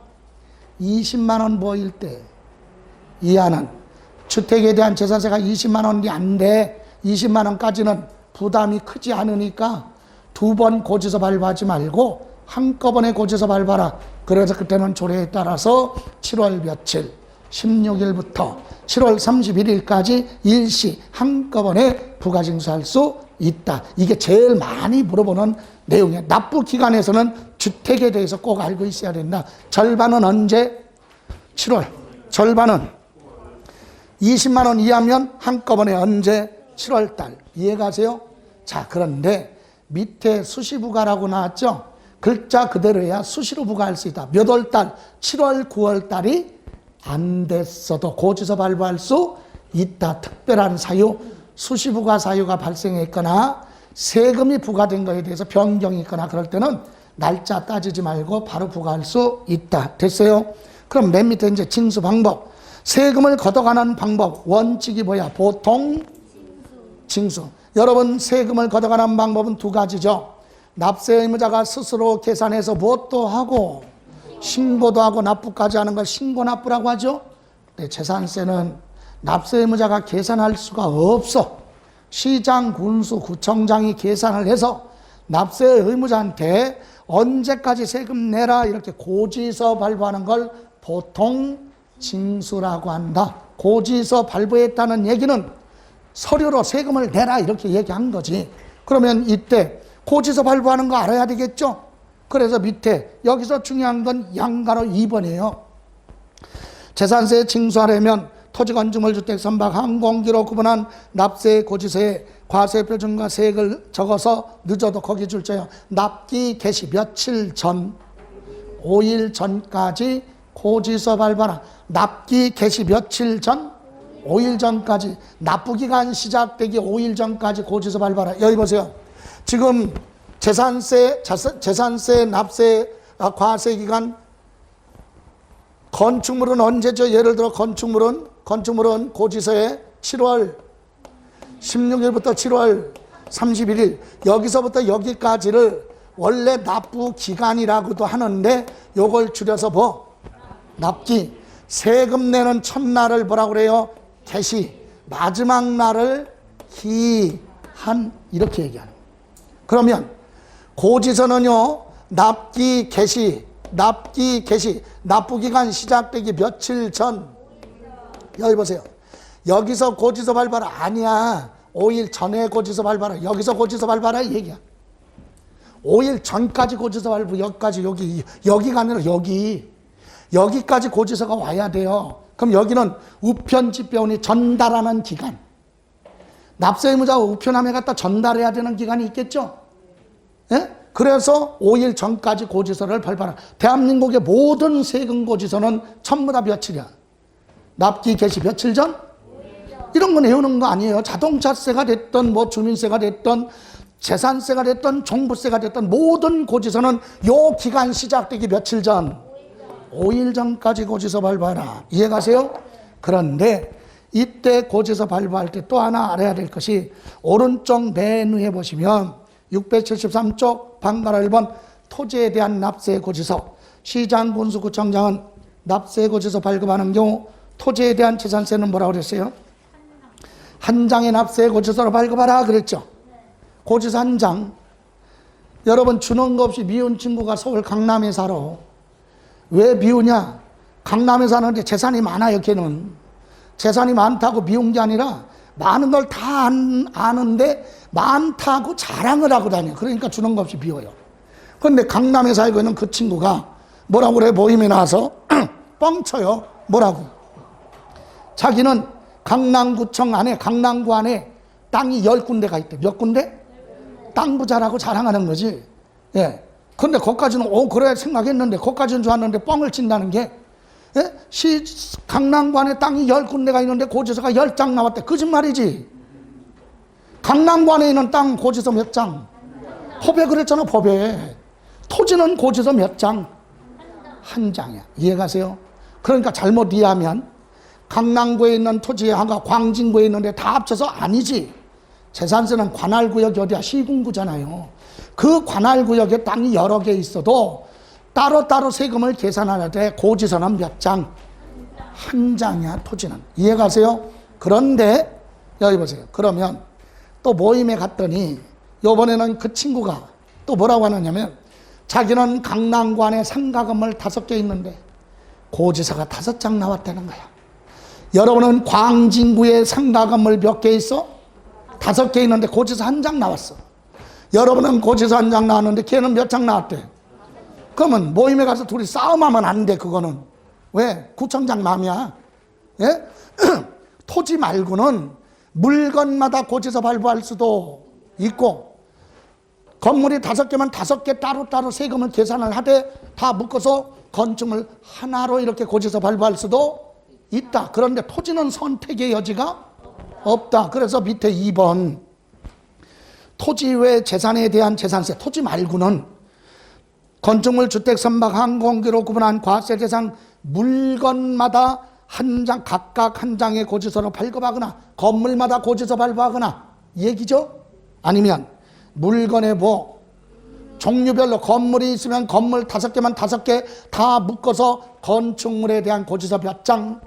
20만 원 보일 때 이하는 주택에 대한 재산세가 20만 원이 안 돼. 20만 원까지는 부담이 크지 않으니까 2번 고지서 발부하지 말고 한꺼번에 고지서 발부하라. 그래서 그때는 조례에 따라서 7월 며칠 16일부터 7월 31일까지 일시 한꺼번에 부가징수할 수 있다. 이게 제일 많이 물어보는 내용이에요. 납부 기간에서는 주택에 대해서 꼭 알고 있어야 된다. 절반은 언제? 7월. 절반은 20만 원 이하면 한꺼번에 언제? 7월 달. 이해가세요? 자, 그런데 밑에 수시부가라고 나왔죠? 글자 그대로야 수시로 부과할 수 있다. 몇 월 달? 7월, 9월 달이 안 됐어도 고지서 발부할 수 있다. 특별한 사유, 수시부과 사유가 발생했거나 세금이 부과된 것에 대해서 변경이 있거나 그럴 때는 날짜 따지지 말고 바로 부과할 수 있다. 됐어요? 그럼 맨 밑에 이제 징수 방법. 세금을 걷어가는 방법. 원칙이 뭐야? 보통 징수. 여러분, 세금을 걷어가는 방법은 2가지죠. 납세 의무자가 스스로 계산해서 무엇도 하고 신고도 하고 납부까지 하는 걸 신고납부라고 하죠. 근데 재산세는 납세 의무자가 계산할 수가 없어. 시장, 군수, 구청장이 계산을 해서 납세 의무자한테 언제까지 세금 내라 이렇게 고지서 발부하는 걸 보통 징수라고 한다. 고지서 발부했다는 얘기는 서류로 세금을 내라 이렇게 얘기한 거지. 그러면 이때 고지서 발부하는 거 알아야 되겠죠? 그래서 밑에 여기서 중요한 건 양가로 2번이에요. 재산세 징수하려면 토지건축물 주택 선박 항공기로 구분한 납세 고지서에 과세표준과 세액을 적어서 늦어도 거기 줄자요. 납기 개시 며칠 전, 5일 전까지 고지서 발부하라. 납기 개시 며칠 전, 5일 전까지. 납부기간 시작되기 5일 전까지 고지서 발부하라. 여기 보세요. 지금 재산세 납세 과세기간 건축물은 언제죠? 예를 들어 건축물은 고지서에 7월 16일부터 7월 31일 여기서부터 여기까지를 원래 납부 기간이라고도 하는데 요걸 줄여서 뭐? 납기. 세금 내는 첫날을 뭐라고 그래요? 개시. 마지막 날을 기한 이렇게 얘기하는 거예요. 그러면 고지서는요, 납기 개시, 납부기간 시작되기 며칠 전. 여기 보세요. 여기서 고지서 발부하라. 아니야. 5일 전에 고지서 발부하라. 여기서 고지서 발부하라 이 얘기야. 5일 전까지 고지서 발부. 여기까지 여기가 아니라 여기까지 고지서가 와야 돼요. 그럼 여기는 우편 집배원이 전달하는 기간. 납세 의무자가 우편함에 갖다 전달해야 되는 기간이 있겠죠? 예? 그래서 5일 전까지 고지서를 발부하라. 대한민국의 모든 세금 고지서는 전부 다 며칠이야? 납기 개시 며칠 전? 이런 거 내우는 거 아니에요. 자동차세가 됐던 뭐 주민세가 됐던 재산세가 됐던 종부세가 됐던 모든 고지서는 요 기간 시작되기 며칠 전? 5일 전까지 고지서 발부하라. 이해가세요? 그런데 이때 고지서 발부할 때 또 하나 알아야 될 것이 오른쪽 맨 위에 보시면 673쪽 방가로 1번 토지에 대한 납세 고지서, 시장 군수구청장은 납세 고지서 발급하는 경우 토지에 대한 재산세는 뭐라고 그랬어요? 한 장의 납세 고지서로 발급하라 그랬죠. 고지서 한 장. 여러분 주는 거 없이 미운 친구가 서울 강남에 살아. 왜 미우냐? 강남에 사는데 재산이 많아요. 걔는 재산이 많다고 미운 게 아니라 많은 걸 다 아는데 많다고 자랑을 하고 다녀. 그러니까 주는 거 없이 비워요. 그런데 강남에 살고 있는 그 친구가 뭐라고 그래? 모임에 나와서 뻥쳐요. 뭐라고? 자기는 강남구청 안에, 강남구 안에 땅이 10군데가 있대. 몇 군데? 땅 부자라고 자랑하는 거지. 예. 근데 거기까지는 그래 생각했는데 거기까지는 좋았는데 뻥을 친다는 게, 예? 강남구 안에 땅이 10군데가 있는데 고지서가 10장 나왔대. 거짓말이지. 강남구 안에 있는 땅 고지서 몇 장? 법에 그랬잖아. 법에. 토지는 고지서 몇 장? 한 장이야. 이해가세요? 그러니까 잘못 이해하면 강남구에 있는 토지에 한가 광진구에 있는데 다 합쳐서 아니지. 재산세는 관할구역이 어디야? 시군구잖아요. 그 관할구역에 땅이 여러 개 있어도 따로따로 세금을 계산할 때 고지서는 몇 장? 한 장이야. 토지는. 이해가세요? 그런데 여기 보세요. 그러면 또 모임에 갔더니 요번에는 그 친구가 또 뭐라고 하느냐면 자기는 강남구 안에 상가 건물 5개 있는데 고지서가 5장 나왔다는 거야. 여러분은 광진구에 상가 건물 몇 개 있어? 5개 있는데 고지서 한 장 나왔어. 여러분은 고지서 한 장 나왔는데 걔는 몇 장 나왔대? 그러면 모임에 가서 둘이 싸움하면 안 돼. 그거는 왜? 구청장 맘이야. 예? 토지 말고는 물건마다 고지서 발부할 수도 있고, 건물이 5개면 5개 따로따로 세금을 계산을 하되 다 묶어서 건축물 하나로 이렇게 고지서 발부할 수도 있다. 그런데 토지는 선택의 여지가 없다. 그래서 밑에 2번 토지 외 재산에 대한 재산세, 토지 말고는 건축물, 주택, 선박, 항공기로 구분한 과세 대상 물건마다 한 장, 각각 한 장의 고지서로 발급하거나 건물마다 고지서 발부하거나 이 얘기죠. 아니면 물건의 종류별로 건물이 있으면 건물 5개만 5개 다 묶어서 건축물에 대한 고지서 몇 장?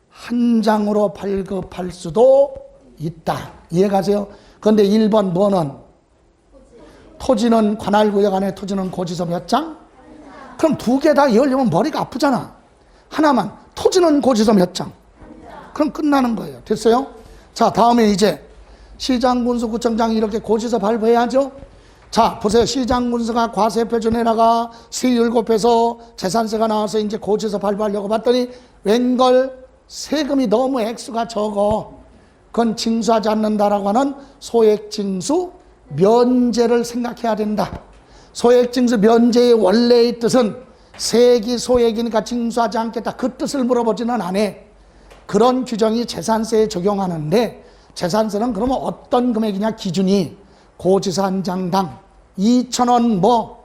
한 장으로 발급할 수도 있다. 이해가세요? 그런데 1번 뭐는? 토지는 관할구역 안에 토지는 고지서 몇 장? 그럼 2개 다 이으려면 머리가 아프잖아. 하나만 토지는 고지서 몇 장? 그럼 끝나는 거예요. 됐어요? 자, 다음에 이제 시장군수구청장이 이렇게 고지서 발부해야죠. 자, 보세요. 시장군수가 과세표준 내다가 세율 곱해서 재산세가 나와서 이제 고지서 발부하려고 봤더니 웬걸 세금이 너무 액수가 적어. 그건 징수하지 않는다라고 하는 소액징수 면제를 생각해야 된다. 소액징수 면제의 원래의 뜻은 세액이 소액이니까 징수하지 않겠다. 그 뜻을 물어보지는 않아. 그런 규정이 재산세에 적용하는데 재산세는 그러면 어떤 금액이냐 기준이 고지서 한 장당 2,000원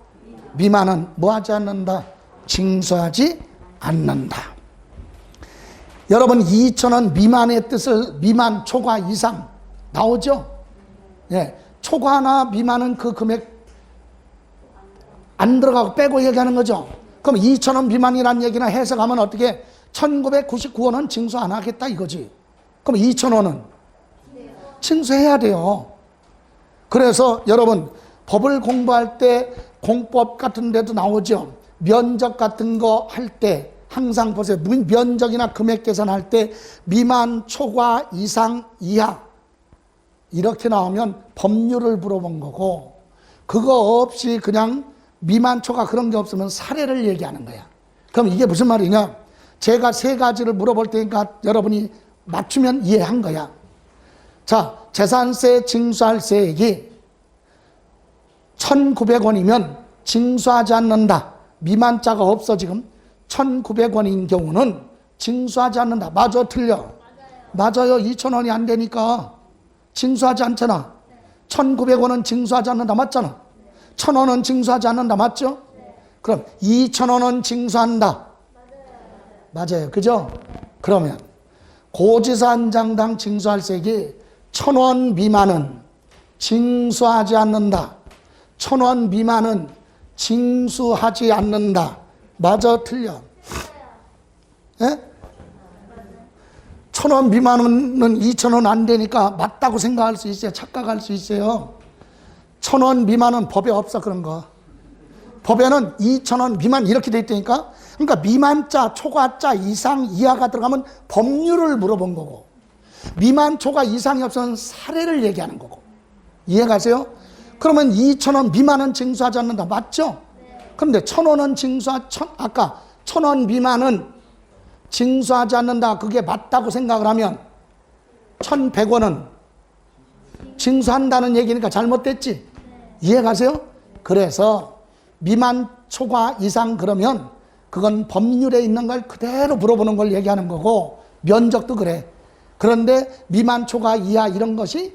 미만은 하지 않는다. 징수하지 않는다. 여러분 2,000원 미만의 뜻을 미만, 초과, 이상 나오죠? 예, 초과나 미만은 그 금액 안 들어가고 빼고 얘기하는 거죠. 그럼 2,000원 미만이라는 얘기나 해석하면 어떻게 1,999원은 징수 안 하겠다 이거지. 그럼 2,000원은 징수해야 돼요. 그래서 여러분 법을 공부할 때 공법 같은 데도 나오죠. 면적 같은 거 할 때 항상 보세요. 면적이나 금액 계산할 때 미만, 초과, 이상, 이하 이렇게 나오면 법률을 물어본 거고, 그거 없이 그냥 미만, 초과 그런 게 없으면 사례를 얘기하는 거야. 그럼 이게 무슨 말이냐? 제가 3가지를 물어볼 테니까 여러분이 맞추면 이해한 거야. 자, 재산세 징수할 세액이 1,900원이면 징수하지 않는다. 미만자가 없어 지금. 1,900원인 경우는 징수하지 않는다. 맞아, 틀려? 맞아요. 2,000원이 안 되니까 징수하지 않잖아. 1,900원은 징수하지 않는다. 맞잖아. 1,000원은 징수하지 않는다. 맞죠? 그럼 2,000원은 징수한다. 맞아요. 그죠? 그러면 고지서 한 장당 징수할세액이 1,000원 미만은 징수하지 않는다. 1,000원 미만은 징수하지 않는다. 맞아, 틀려? 예? 1,000원 미만은 2,000원 안 되니까 맞다고 생각할 수 있어요. 착각할 수 있어요. 1,000원 미만은 법에 없어, 그런 거. 법에는 2,000원 미만 이렇게 돼 있다니까. 그러니까 미만자, 초과자, 이상, 이하가 들어가면 법률을 물어본 거고, 미만, 초과, 이상이 없으면 사례를 얘기하는 거고. 이해가세요? 그러면 2,000원 미만은 징수하지 않는다. 맞죠? 그런데 1,000원은 아까 1,000원 미만은 징수하지 않는다. 그게 맞다고 생각을 하면 1,100원은 징수한다는 얘기니까 잘못됐지? 이해가세요? 그래서 미만, 초과, 이상 그러면 그건 법률에 있는 걸 그대로 물어보는 걸 얘기하는 거고, 면적도 그래. 그런데 미만, 초과, 이하 이런 것이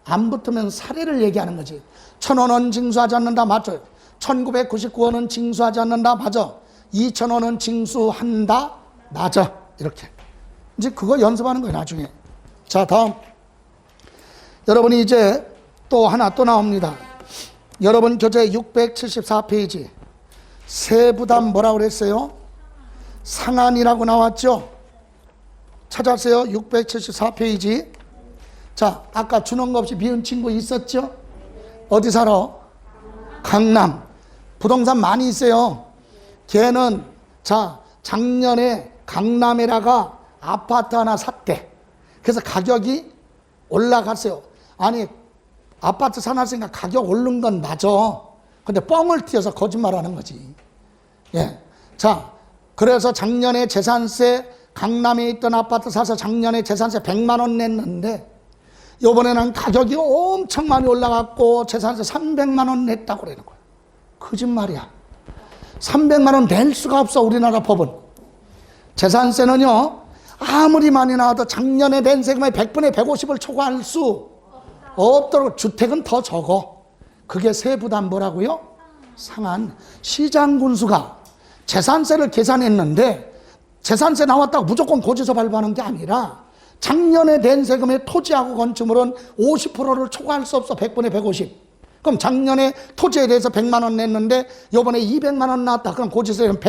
안 붙으면 사례를 얘기하는 거지. 1,000원은 징수하지 않는다. 맞죠? 1,999원은 징수하지 않는다. 맞아. 2,000원은 징수한다. 맞아. 이렇게. 이제 그거 연습하는 거예요, 나중에. 자, 다음. 여러분이 이제 또 하나 또 나옵니다. 여러분 교재 674페이지. 세부담 뭐라고 그랬어요? 상한이라고 나왔죠? 찾았어요? 674페이지. 자, 아까 준원 거 없이 비운 친구 있었죠? 어디 살아? 강남. 부동산 많이 있어요. 걔는 자, 작년에 강남에다가 아파트 하나 샀대. 그래서 가격이 올라갔어요. 아니, 아파트 사놨으니까 가격 오른 건 맞아. 근데 뻥을 튀어서 거짓말하는 거지. 예. 자, 그래서 작년에 재산세, 강남에 있던 아파트 사서 작년에 재산세 100만 원 냈는데 이번에는 가격이 엄청 많이 올라갔고 재산세 300만 원 냈다고 그러는 거야. 거짓말이야. 300만 원 낼 수가 없어, 우리나라 법은. 재산세는요, 아무리 많이 나와도 작년에 낸 세금의 100분의 150을 초과할 수 없도록, 주택은 더 적어. 그게 세부담 뭐라고요? 상한. 시장군수가 재산세를 계산했는데 재산세 나왔다고 무조건 고지서 발부하는 게 아니라 작년에 낸 세금의 토지하고 건축물은 50%를 초과할 수 없어. 100분의 150. 그럼 작년에 토지에 대해서 100만 원 냈는데 이번에 200만 원 나왔다. 그럼 고지서는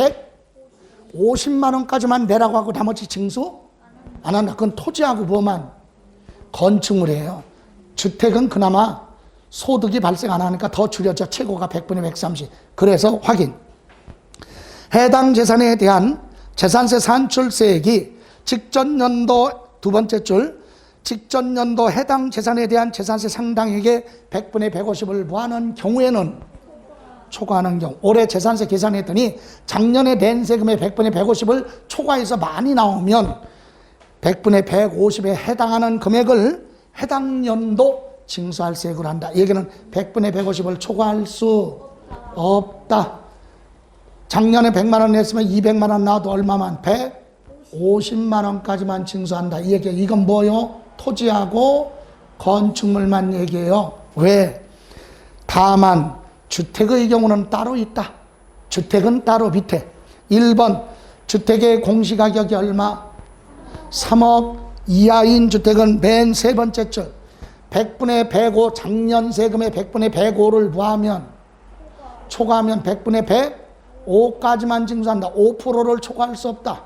150만 원까지만 내라고 하고 나머지 징수 안 한다. 그건 토지하고 뭐만? 건축물이에요. 주택은 그나마 소득이 발생 안 하니까 더 줄여져. 최고가 100분의 130. 그래서 확인. 해당 재산에 대한 재산세 산출세액이 직전 연도 두 번째 줄, 직전 연도 해당 재산에 대한 재산세 상당액의 100분의 150을 부하는 경우에는, 초과하는 경우, 올해 재산세 계산했더니 작년에 낸 세금의 100분의 150을 초과해서 많이 나오면 100분의 150에 해당하는 금액을 해당 연도 징수할 세액을 한다. 얘기는 100분의 150을 초과할 수 없다. 작년에 100만 원 냈으면 200만 원 나와도 얼마만? 150만 원까지만 징수한다. 이 얘기. 이건 뭐요? 토지하고 건축물만 얘기해요. 왜? 다만 주택의 경우는 따로 있다. 주택은 따로 밑에. 1번 주택의 공시가격이 얼마? 3억 이하인 주택은 맨 세 번째 줄 100분의 105, 작년 세금의 100분의 105를 부하면, 초과하면 100분의 105까지만 징수한다. 5%를 초과할 수 없다.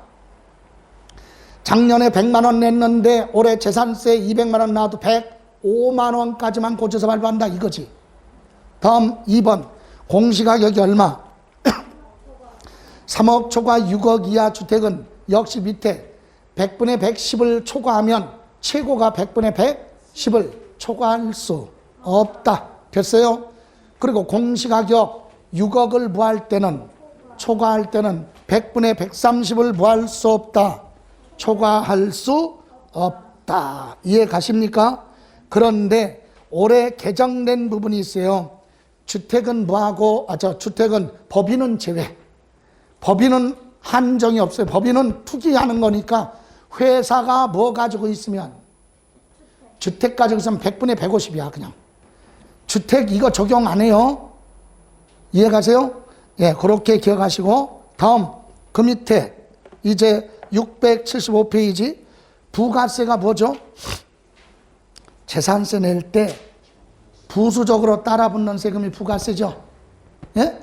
작년에 100만 원 냈는데 올해 재산세 200만 원 나와도 105만 원까지만 고지서 발부한다, 이거지. 다음 2번 공시가격이 얼마? 3억 초과 6억 이하 주택은 역시 밑에 100분의 110을 초과하면 최고가 100분의 110을 초과할 수 없다. 됐어요? 그리고 공시가격 6억을 부할 때는, 초과할 때는 100분의 130을 부할 수 없다. 초과할 수 없다. 이해 가십니까? 그런데 올해 개정된 부분이 있어요. 주택은 뭐하고, 주택은 법인은 제외. 법인은 한정이 없어요. 법인은 투기하는 거니까 회사가 뭐 가지고 있으면, 주택 가지고 있으면 100분의 150이야, 그냥. 주택 이거 적용 안 해요. 이해 가세요? 예, 그렇게 기억하시고, 다음, 그 밑에 이제 675페이지. 부가세가 뭐죠? 재산세 낼 때 부수적으로 따라붙는 세금이 부가세죠. 예?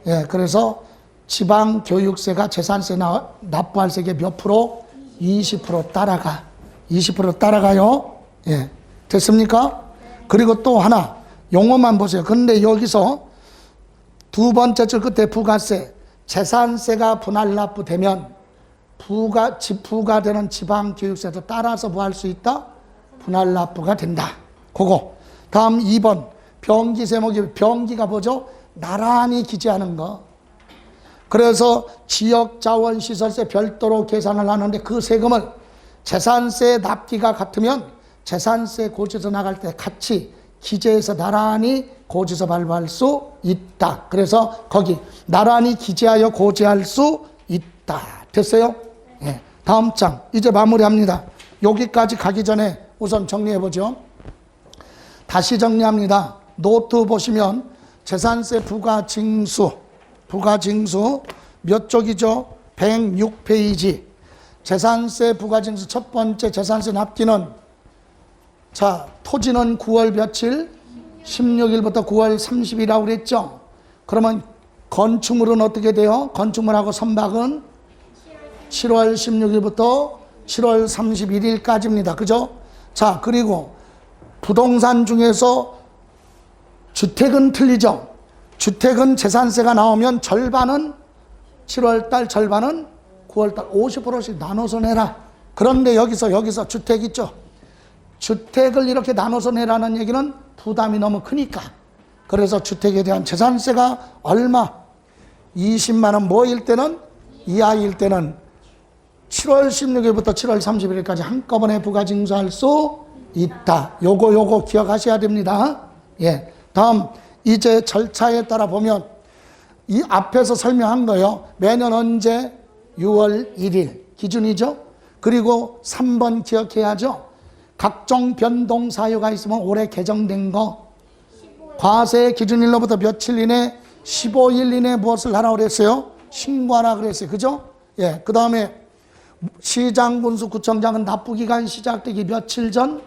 예, 그래서 지방교육세가 재산세 납부할 세계 몇 프로? 20% 따라가. 20% 따라가요. 예. 됐습니까? 그리고 또 하나, 용어만 보세요. 근데 여기서 두 번째 줄 끝에 부가세, 재산세가 분할 납부되면 부과되는 지방교육세도 따라서 뭐 할 수 있다? 분할 납부가 된다. 그거. 다음 2번, 병기세목이, 병기가 뭐죠? 나란히 기재하는 거. 그래서 지역자원시설세 별도로 계산을 하는데 그 세금을 재산세 납기가 같으면 재산세 고지서 나갈 때 같이 기재해서 나란히 고지서 발부할 수 있다. 그래서 거기 나란히 기재하여 고지할 수 있다. 됐어요? 예. 다음 장 이제 마무리합니다. 여기까지 가기 전에 우선 정리해보죠. 다시 정리합니다. 노트 보시면 재산세 부가징수 몇 쪽이죠? 106페이지. 재산세 부가징수 첫 번째 재산세 납기는, 자, 토지는 9월 며칠? 16일부터 9월 30일이라고 그랬죠? 그러면 건축물은 어떻게 돼요? 건축물하고 선박은 7월 16일부터 7월 31일까지입니다. 그죠? 자, 그리고 부동산 중에서 주택은 틀리죠? 주택은 재산세가 나오면 절반은 7월달, 절반은 9월달 50%씩 나눠서 내라. 그런데 여기서 주택 있죠? 주택을 이렇게 나눠서 내라는 얘기는 부담이 너무 크니까. 그래서 주택에 대한 재산세가 얼마? 20만 원 뭐일 때는, 이하일 때는 7월 16일부터 7월 30일까지 한꺼번에 부가징수할 수 있다. 요거 기억하셔야 됩니다. 예. 다음 이제 절차에 따라 보면 이 앞에서 설명한 거요. 매년 언제? 6월 1일 기준이죠. 그리고 3번 기억해야죠. 각종 변동 사유가 있으면 올해 개정된 거, 과세 기준일로부터 며칠 이내, 15일 이내 무엇을 하라고 그랬어요? 신고하라 그랬어요. 그죠? 예. 그 다음에 시장, 군수, 구청장은 납부기간 시작되기 며칠 전?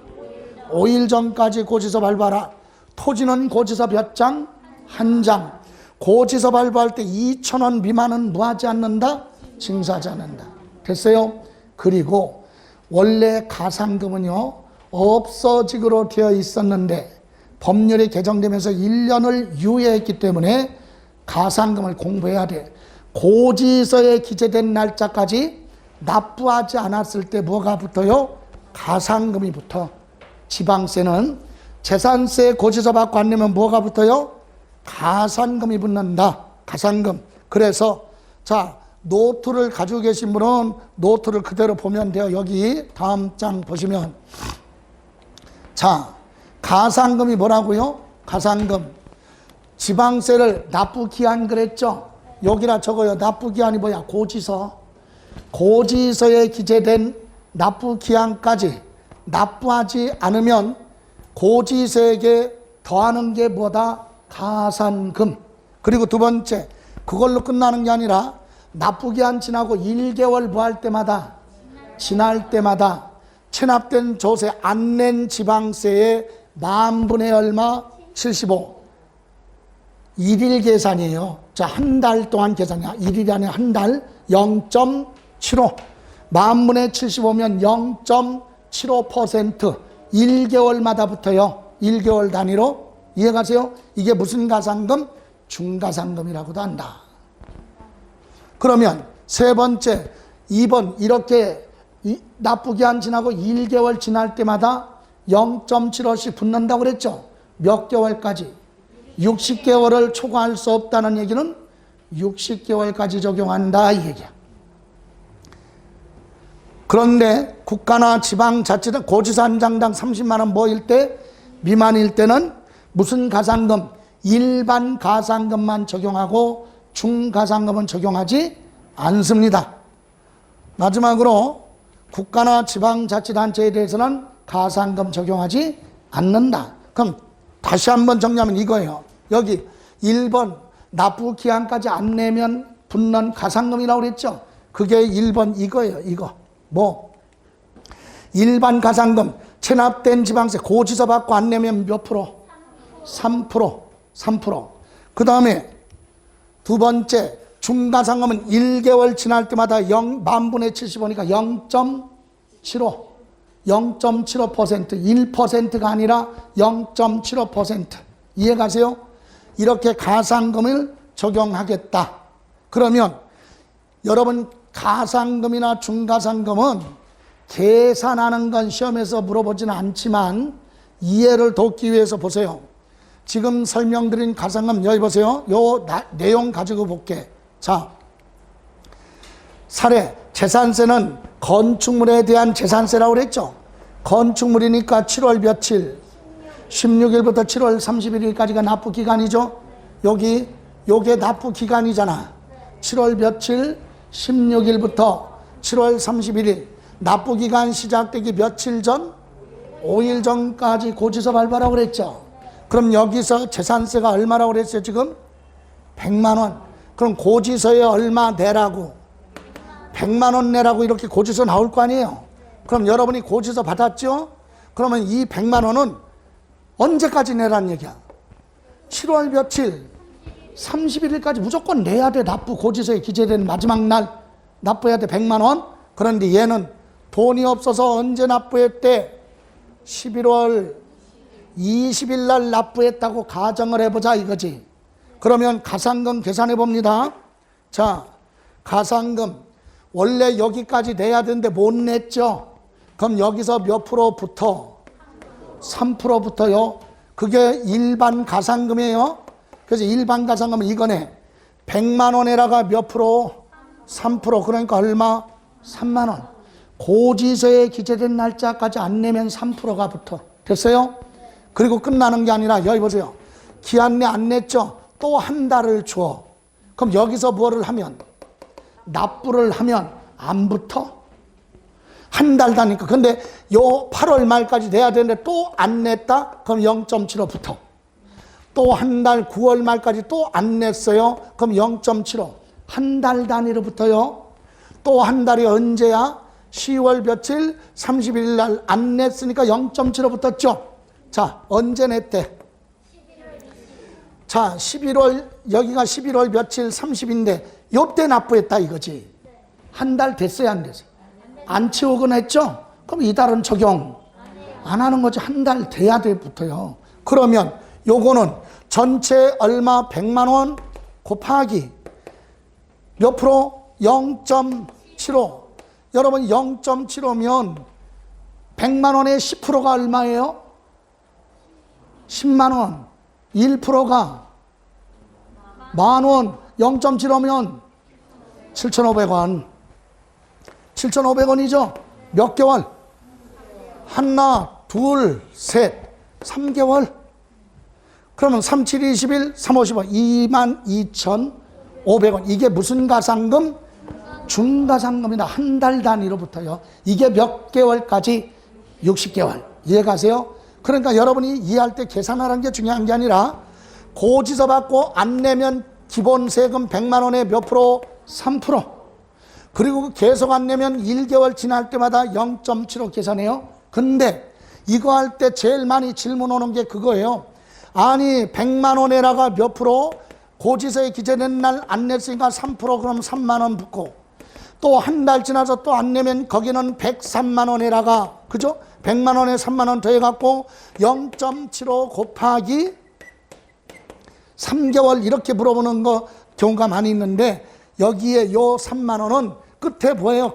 5일 전까지 고지서 발부하라. 토지는 고지서 몇 장? 한 장. 고지서 발부할 때 2,000원 미만은 뭐하지 않는다? 징수하지 않는다. 됐어요? 그리고 원래 가산금은요, 없어지기로 되어 있었는데 법률이 개정되면서 1년을 유예했기 때문에 가산금을 공부해야 돼. 고지서에 기재된 날짜까지 납부하지 않았을 때 뭐가 붙어요? 가산금이 붙어. 지방세는 재산세 고지서 받고 안 내면 뭐가 붙어요? 가산금이 붙는다. 가산금. 그래서 자, 노트를 가지고 계신 분은 노트를 그대로 보면 돼요. 여기 다음 장 보시면, 자, 가산금이 뭐라고요? 가산금. 지방세를 납부기한 그랬죠? 여기나 적어요. 납부기한이 뭐야? 고지서. 고지서에 기재된 납부기한까지 납부하지 않으면 고지서에게 더하는 게 뭐다? 가산금. 그리고 두 번째, 그걸로 끝나는 게 아니라 납부기한 지나고 1개월 뭐할 때마다, 지날 때마다 체납된 조세 안 낸 지방세의 만분의 얼마? 75. 1일 계산이에요. 자, 한 달 동안 계산이야. 1일이 아니라 한 달 0.75. 만분의 75면 0.75%. 1개월마다 붙어요. 1개월 단위로. 이해가세요? 이게 무슨 가산금? 중가산금이라고도 한다. 그러면 세 번째, 2번 이렇게 납부기한 지나고 1개월 지날 때마다 0.75씩 붙는다고 그랬죠? 몇 개월까지? 60개월을 초과할 수 없다는 얘기는 60개월까지 적용한다 이 얘기야. 그런데 국가나 지방자치는 고지서 한 장당 30만 원 뭐일 때? 미만일 때는 무슨 가산금? 일반 가산금만 적용하고 중가산금은 적용하지 않습니다. 마지막으로 국가나 지방자치단체에 대해서는 가산금 적용하지 않는다. 그럼 다시 한번 정리하면 이거예요. 여기 1번 납부기한까지 안 내면 붙는 가산금이라고 그랬죠? 그게 1번 이거예요. 이거. 뭐? 일반 가산금, 체납된 지방세, 고지서 받고 안 내면 몇 프로? 3%. 3%. 그 다음에 두 번째, 중가상금은 1개월 지날 때마다 10,000분의 70이니까 0.75. 0.75%, 1%가 아니라 0.75%. 이해가세요? 이렇게 가상금을 적용하겠다. 그러면 여러분 가상금이나 중가상금은 계산하는 건 시험에서 물어보지는 않지만 이해를 돕기 위해서 보세요. 지금 설명드린 가상금 여기 보세요. 요 내용 가지고 볼게. 자, 사례 재산세는 건축물에 대한 재산세라고 그랬죠. 건축물이니까 7월 며칠 16일부터 7월 31일까지가 납부 기간이죠. 요게 납부 기간이잖아. 7월 며칠 16일부터 7월 31일 납부 기간 시작되기 며칠 전? 5일 전까지 고지서 발부하라고 그랬죠. 그럼 여기서 재산세가 얼마라고 그랬어요? 지금 100만 원. 그럼 고지서에 얼마 내라고 100만 원 내라고 이렇게 고지서 나올 거 아니에요. 그럼 여러분이 고지서 받았죠? 그러면 이 100만 원은 언제까지 내라는 얘기야? 7월 며칠 31일까지 무조건 내야 돼. 납부 고지서에 기재된 마지막 날 납부해야 돼. 100만 원. 그런데 얘는 돈이 없어서 언제 납부했대? 11월 20일 날 납부했다고 가정을 해보자 이거지. 그러면 가상금 계산해 봅니다. 자, 가상금 원래 여기까지 내야 되는데 못 냈죠. 그럼 여기서 몇 프로부터? 3%부터요. 그게 일반 가상금이에요. 그래서 일반 가상금은 이거네. 100만 원에다가 몇 프로? 3%. 그러니까 얼마? 3만 원. 고지서에 기재된 날짜까지 안 내면 3%가 붙어. 됐어요? 그리고 끝나는 게 아니라 여기 보세요. 기한 내 안 냈죠? 또 한 달을 줘. 그럼 여기서 뭐를 하면? 납부를 하면 안 붙어? 한 달 다니까. 근데 요 8월 말까지 내야 되는데 또 안 냈다? 그럼 0.75 붙어. 또 한 달 9월 말까지 또 안 냈어요? 그럼 0.75. 한 달 단위로 붙어요. 또 한 달이 언제야? 10월 며칠 31일 날 안 냈으니까 0.75 붙었죠. 자, 언제 냈대? 자, 11월, 여기가 11월 며칠 30인데 요때 납부했다 이거지. 한 달 됐어요, 안 됐어요? 안 채우거나 했죠? 그럼 이달은 적용 안 하는 거지. 한 달 돼야 돼 붙어요. 그러면 요거는 전체 얼마? 100만 원 곱하기 몇 프로? 0.75. 여러분 0.75면 100만 원에 10%가 얼마예요? 10만 원. 1%가 만 원. 0.75면 7,500원. 7,500원이죠? 몇 개월? 하나, 둘, 셋, 3개월. 그러면 3, 7, 21, 3, 55, 22,500원. 이게 무슨 가상금? 중가상금이다. 한 달 단위로 붙어요. 이게 몇 개월까지? 60개월. 이해가세요? 그러니까 여러분이 이해할 때 계산하라는 게 중요한 게 아니라 고지서 받고 안 내면 기본 세금 100만 원에 몇 프로? 3%. 그리고 계속 안 내면 1개월 지날 때마다 0.75 계산해요. 근데 이거 할 때 제일 많이 질문 오는 게 그거예요. 아니 100만 원에다가 몇 프로? 고지서에 기재된 날 안 냈으니까 3% 그럼 3만 원 붙고 또 한 달 지나서 또 안 내면 거기는 103만 원에다가 그죠? 100만 원에 3만 원 더해갖고 0.75 곱하기 3개월 이렇게 물어보는 거 경우가 많이 있는데 여기에 요 3만 원은 끝에 뭐예요?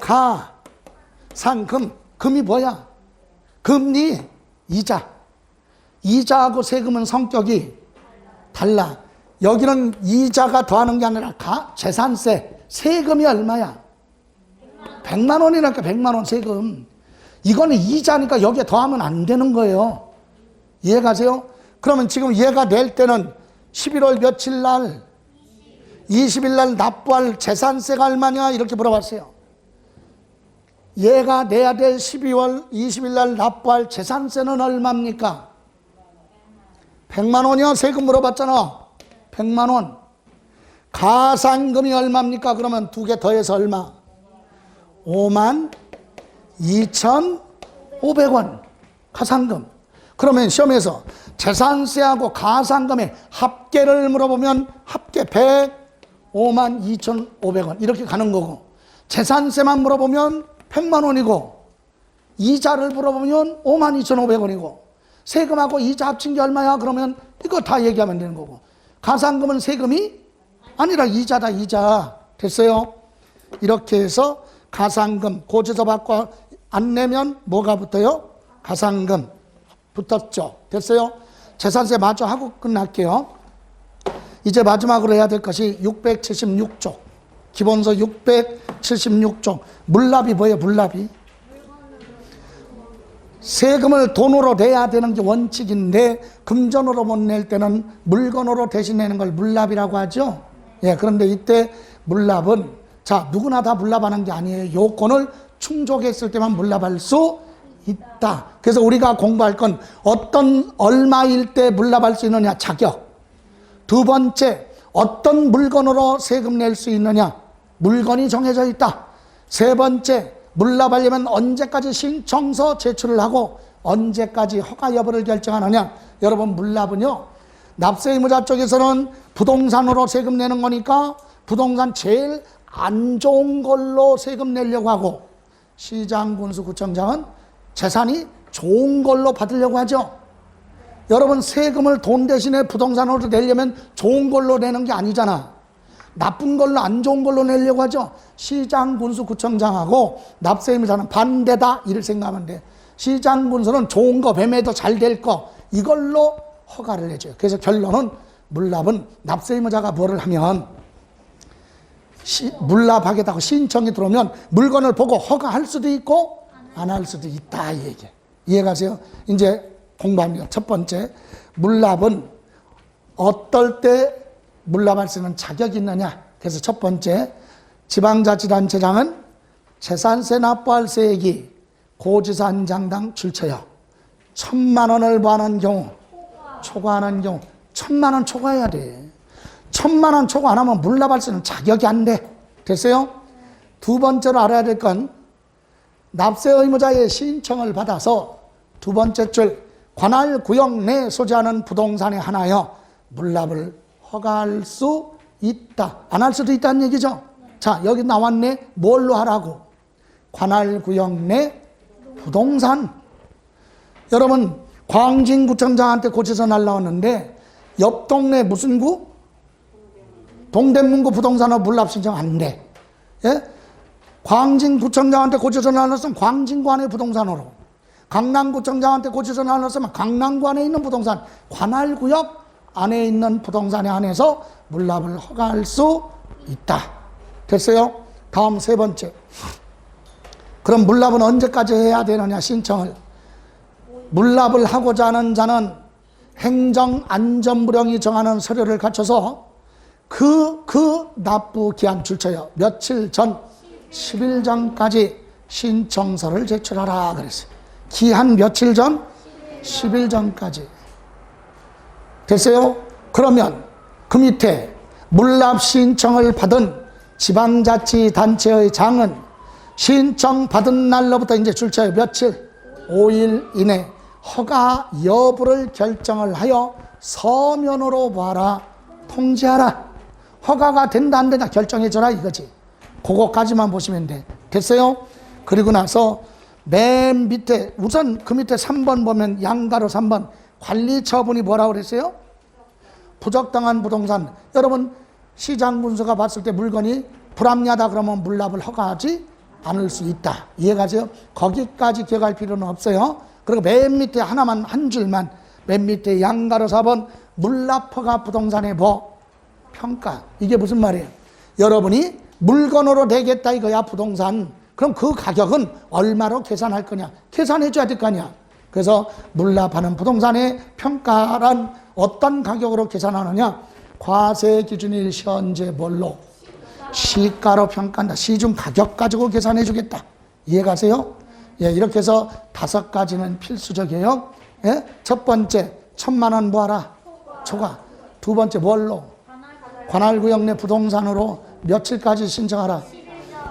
상금. 금이 뭐야? 금리, 이자. 이자하고 세금은 성격이 달라. 여기는 이자가 더하는 게 아니라 재산세. 세금이 얼마야? 100만 원이니까 100만 원 세금. 이거는 이자니까 여기에 더하면 안 되는 거예요. 이해가세요? 그러면 지금 얘가 낼 때는 11월 며칠 날 20일 날 납부할 재산세가 얼마냐 이렇게 물어봤어요. 얘가 내야 될 12월 20일 날 납부할 재산세는 얼마입니까? 100만 원이요? 세금 물어봤잖아. 100만 원. 가상금이 얼마입니까? 그러면 두 개 더해서 얼마? 52,500원 가산금. 그러면 시험에서 재산세하고 가산금의 합계를 물어보면 합계 105만 2,500원 이렇게 가는 거고, 재산세만 물어보면 100만 원이고, 이자를 물어보면 52,500원이고, 세금하고 이자 합친 게 얼마야? 그러면 이거 다 얘기하면 되는 거고, 가산금은 세금이 아니라 이자다, 이자. 됐어요? 이렇게 해서 가산금 고지서 받고 안 내면 뭐가 붙어요? 가산금 붙었죠. 됐어요? 재산세 마저 하고 끝날게요. 이제 마지막으로 해야 될 것이 676쪽 기본서 676쪽 물납이 뭐예요? 물납이 세금을 돈으로 내야 되는 게 원칙인데 금전으로 못 낼 때는 물건으로 대신내는 걸 물납이라고 하죠. 예, 그런데 이때 물납은 자 누구나 다 물납하는 게 아니에요. 요건을 충족했을 때만 물납할 수 있다. 그래서 우리가 공부할 건 어떤 얼마일 때 물납할 수 있느냐, 자격. 두 번째, 어떤 물건으로 세금 낼 수 있느냐, 물건이 정해져 있다. 세 번째, 물납하려면 언제까지 신청서 제출을 하고 언제까지 허가 여부를 결정하느냐. 여러분, 물납은요, 납세 의무자 쪽에서는 부동산으로 세금 내는 거니까 부동산 제일 안 좋은 걸로 세금 내려고 하고, 시장, 군수, 구청장은 재산이 좋은 걸로 받으려고 하죠. 여러분, 세금을 돈 대신에 부동산으로 내려면 좋은 걸로 내는 게 아니잖아. 나쁜 걸로, 안 좋은 걸로 내려고 하죠. 시장, 군수, 구청장하고 납세 의무자는 반대다, 이를 생각하면 돼. 시장, 군수는 좋은 거, 매매도 잘 될 거, 이걸로 허가를 해줘요. 그래서 결론은 물납은 납세 의무자가 뭐를 하면 물납하겠다고 신청이 들어오면 물건을 보고 허가할 수도 있고 안 할 수도 있다, 이 얘기예요. 이해가세요? 이제 공부합니다. 첫 번째, 물납은 어떨 때 물납할 수 있는 자격이 있느냐. 그래서 첫 번째, 지방자치단체장은 재산세 납부할 세액이 고지서 한 장당 출처여 1,000만 원을 부하는 경우, 초과하는 경우 1,000만 원 초과해야 돼. 1,000만 원 초과 안 하면 물납할 수 있는 자격이 안 돼. 됐어요? 두 번째로 알아야 될 건 납세 의무자의 신청을 받아서 두 번째 줄 관할 구역 내 소지하는 부동산에 한하여 물납을 허가할 수 있다. 안 할 수도 있다는 얘기죠. 자, 여기 나왔네. 뭘로 하라고? 관할 구역 내 부동산. 여러분, 광진구청장한테 고지서 날라왔는데 옆 동네 무슨 구? 동대문구 부동산으로 물납 신청 안 돼. 예? 광진구청장한테 고지서 날라왔으면 광진구 안에 부동산으로, 강남구청장한테 고지서 날라왔으면 강남구 안에 있는 부동산, 관할구역 안에 있는 부동산에 한해서 물납을 허가할 수 있다. 됐어요? 다음 세 번째. 그럼 물납은 언제까지 해야 되느냐, 신청을. 물납을 하고자 하는 자는 행정안전부령이 정하는 서류를 갖춰서 그 납부 기한 출처여 며칠 전 10일 전까지 신청서를 제출하라 그랬어요. 기한 며칠 전? 10일 전까지. 됐어요? 그러면 그 밑에 물납 신청을 받은 지방자치단체의 장은 신청받은 날로부터 이제 출처에 며칠? 5일 이내 허가 여부를 결정을 하여 서면으로 봐라, 통지하라. 허가가 된다 안 된다 결정해줘라, 이거지. 그거까지만 보시면 돼. 됐어요? 그리고 나서 맨 밑에, 우선 그 밑에 3번 보면 양가로 3번 관리 처분이 뭐라고 그랬어요? 부적당한 부동산. 여러분, 시장 군수가 봤을 때 물건이 불합리하다 그러면 물납을 허가하지 않을 수 있다. 이해가세요? 거기까지 기억할 필요는 없어요. 그리고 맨 밑에 하나만, 한 줄만, 맨 밑에 양가로 4번 물납 허가 부동산의 평가. 이게 무슨 말이에요? 여러분이 물건으로 내겠다 이거야, 부동산. 그럼 그 가격은 얼마로 계산할 거냐? 계산해 줘야 될 거 아니야. 그래서 물납하는 부동산의 평가란 어떤 가격으로 계산하느냐? 과세 기준일 현재 뭘로? 시가로 평가한다. 시중 가격 가지고 계산해 주겠다. 이해가세요? 예, 이렇게 해서 5가지는 필수적이에요. 예? 첫 번째, 1,000만 원 뭐하라? 초과. 두 번째, 뭘로? 관할구역 내 부동산으로 며칠까지 신청하라?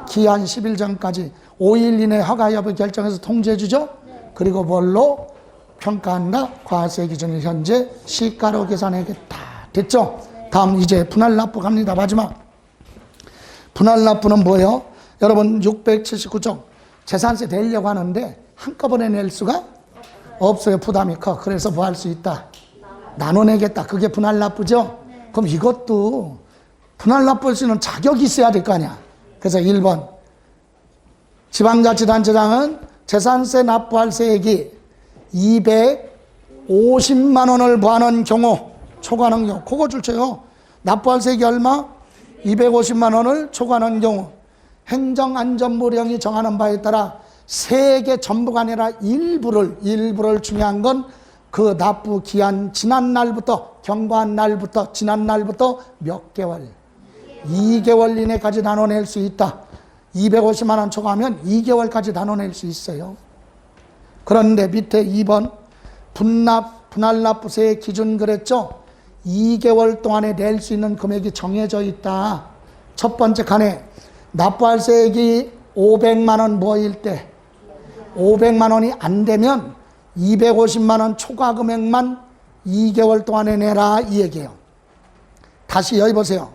기한 10일 전까지 5일 이내 허가 여부 결정해서 통지해 주죠. 그리고 뭘로 평가한다? 과세 기준을 현재 시가로 계산하겠다. 됐죠? 다음 이제 분할 납부 갑니다. 마지막. 분할 납부는 뭐예요? 여러분 679종 재산세 내려고 하는데 한꺼번에 낼 수가 없어요. 부담이 커. 그래서 뭐 할 수 있다? 나눠내겠다. 그게 분할 납부죠? 그럼 이것도 분할 납부할 수 있는 자격이 있어야 될 거 아니야. 그래서 1번 지방자치단체장은 재산세 납부할 세액이 250만 원을 부하는 경우 초과하는 경우 그거 줄쳐요. 납부할 세액이 얼마? 250만 원을 초과하는 경우 행정안전부령이 정하는 바에 따라 세액의 전부가 아니라 일부를 중요한 건 그 납부 기한 지난 날부터 경과한 날부터 지난 날부터 몇 개월 2개월 이내까지 나눠낼 수 있다. 250만 원 초과하면 2개월까지 나눠낼 수 있어요. 그런데 밑에 2번 분할 납부세의 기준 그랬죠? 2개월 동안에 낼 수 있는 금액이 정해져 있다. 첫 번째 칸에 납부할 세액이 500만 원 뭐일 때 500만 원이 안 되면 250만 원 초과 금액만 2개월 동안에 내라 이 얘기예요. 다시 여기 보세요.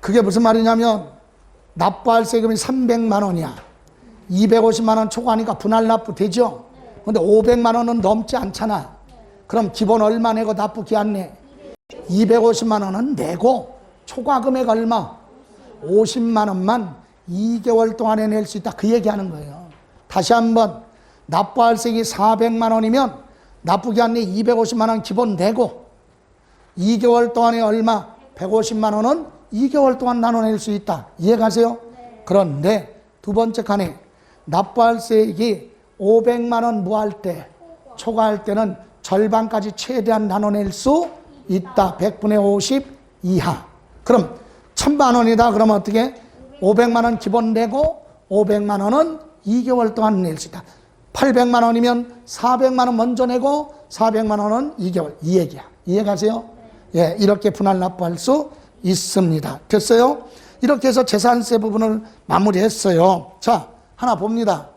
그게 무슨 말이냐면 납부할 세금이 300만 원이야. 250만 원 초과하니까 분할 납부 되죠? 근데 500만 원은 넘지 않잖아. 그럼 기본 얼마 내고 납부 기한 내? 250만 원은 내고 초과 금액 얼마? 50만 원만 2개월 동안에 낼 수 있다. 그 얘기하는 거예요. 다시 한번 납부할 세액이 400만 원이면 납부 기한 내 250만 원 기본 내고 2개월 동안에 얼마? 150만 원은 2개월 동안 나눠낼 수 있다. 이해가세요? 그런데 두 번째 칸에 납부할 세액이 500만 원 무할 때 초과할 때는 절반까지 최대한 나눠낼 수 있다. 100분의 50 이하. 그럼 1000만 원이다. 그러면 어떻게? 500만 원 기본 내고 500만 원은 2개월 동안 낼 수 있다. 800만 원이면 400만 원 먼저 내고 400만 원은 2개월. 이 얘기야. 이해가세요? 예, 이렇게 분할 납부할 수 있습니다. 됐어요? 이렇게 해서 재산세 부분을 마무리했어요. 자, 하나 봅니다.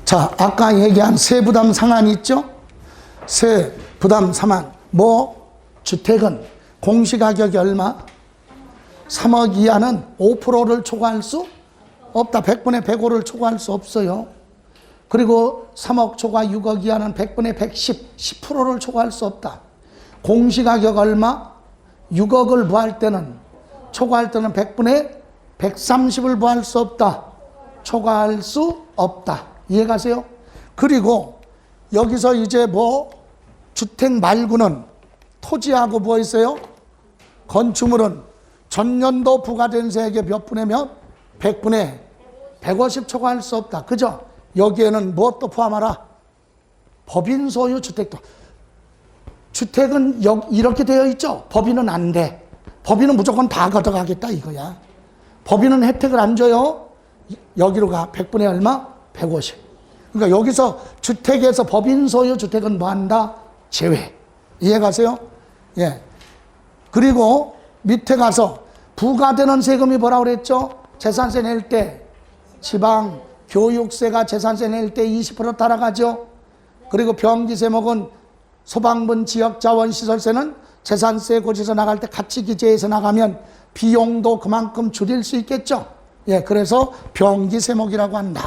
자, 아까 얘기한 세부담 상한 있죠? 세부담 상한. 주택은 공시가격이 얼마? 3억 이하는 5%를 초과할 수 없다. 100분의 105를 초과할 수 없어요. 그리고 3억 초과 6억 이하는 100분의 110, 10%를 초과할 수 없다. 공시가격 얼마? 6억을 부할 때는 초과할 때는 100분의 130을 부할 수 없다. 초과할 수 없다. 이해가세요? 그리고 여기서 이제 주택 말고는 토지하고 뭐 있어요? 건축물은 전년도 부과된 세액의 몇 분의 몇? 100분의 150 초과할 수 없다. 그죠? 여기에는 또 포함하라? 법인 소유 주택도. 주택은 이렇게 되어 있죠? 법인은 안 돼. 법인은 무조건 다 걷어가겠다 이거야. 법인은 혜택을 안 줘요. 여기로 가. 100분의 얼마? 150. 그러니까 여기서 주택에서 법인 소유 주택은 뭐 한다? 제외. 이해가세요? 예. 그리고 밑에 가서 부과되는 세금이 뭐라고 그랬죠? 재산세 낼 때 지방 교육세가 재산세 낼 때 20% 따라가죠. 그리고 병기세목은 소방분 지역자원시설세는 재산세 고지서 나갈 때 같이 기재해서 나가면 비용도 그만큼 줄일 수 있겠죠. 예, 그래서 병기세목이라고 한다.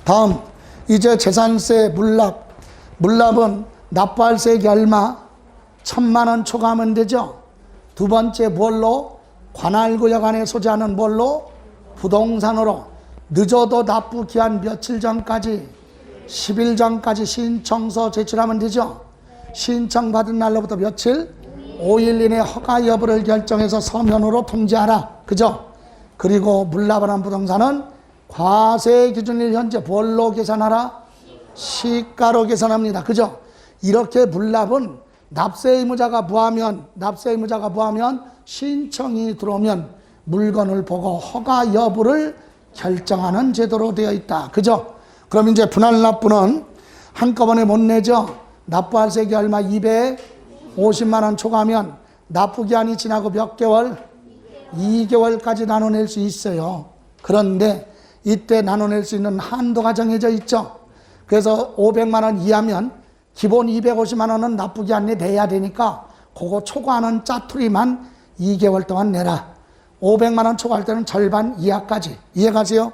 다음 이제 재산세 물납은 납부할 세액이 얼마? 1000만 원 초과하면 되죠. 두 번째 뭘로? 관할구역 안에 소지하는 뭘로? 부동산으로. 늦어도 납부 기한 며칠 전까지 10일 전까지 신청서 제출하면 되죠. 신청받은 날로부터 며칠? 5일 이내 허가 여부를 결정해서 서면으로 통지하라. 그죠? 그리고 물납하는 부동산은 과세 기준일 현재 뭘로 계산하라? 시가로 계산합니다. 그죠? 이렇게 물납은 납세 의무자가 부하면 신청이 들어오면 물건을 보고 허가 여부를 결정하는 제도로 되어 있다. 그죠? 그럼 이제 분할 납부는 한꺼번에 못 내죠. 납부할 세액이 얼마? 250만 원 초과하면 납부기한이 지나고 몇 개월? 2개월까지 나눠낼 수 있어요. 그런데 이때 나눠낼 수 있는 한도가 정해져 있죠. 그래서 500만 원 이하면 기본 250만 원은 납부기한 내 내야 되니까 그거 초과하는 짜투리만 2개월 동안 내라. 500만 원 초과할 때는 절반 이하까지. 이해가세요?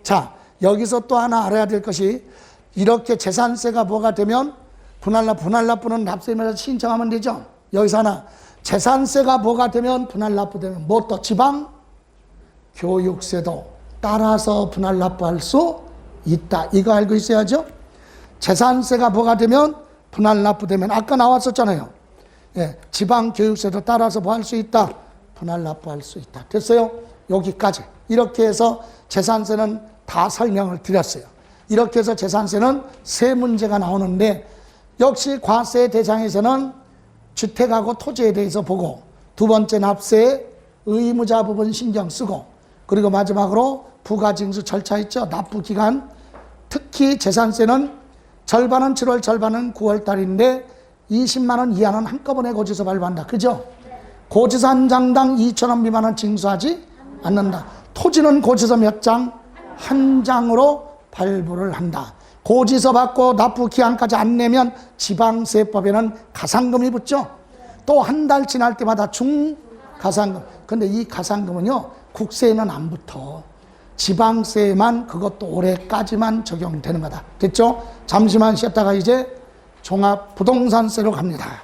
자, 여기서 또 하나 알아야 될 것이 이렇게 재산세가 뭐가 되면 분할납부는 납세임에서 신청하면 되죠. 여기서 하나 재산세가 뭐가 되면 분할납부되면 뭐 또 지방 교육세도 따라서 분할납부할 수 있다. 이거 알고 있어야죠. 재산세가 뭐가 되면 분할납부되면 아까 나왔었잖아요. 예, 지방 교육세도 따라서 뭐 할 수 있다. 분할납부할 수 있다. 됐어요? 여기까지. 이렇게 해서 재산세는 다 설명을 드렸어요. 이렇게 해서 재산세는 세 문제가 나오는데 역시 과세 대상에서는 주택하고 토지에 대해서 보고 두 번째 납세 의무자 부분 신경 쓰고 그리고 마지막으로 부가징수 절차 있죠. 납부기간 특히 재산세는 절반은 7월 절반은 9월 달인데 20만 원 이하는 한꺼번에 고지서 발부한다. 그죠? 고지서 한 장당 2천 원 미만은 징수하지 않는다. 토지는 고지서 몇 장? 한 장으로 발부를 한다. 고지서 받고 납부 기한까지 안 내면 지방세법에는 가산금이 붙죠. 또 한 달 지날 때마다 중가산금. 근데 이 가산금은요 국세에는 안 붙어. 지방세만 그것도 올해까지만 적용되는 거다. 됐죠? 잠시만 쉬었다가 이제 종합부동산세로 갑니다.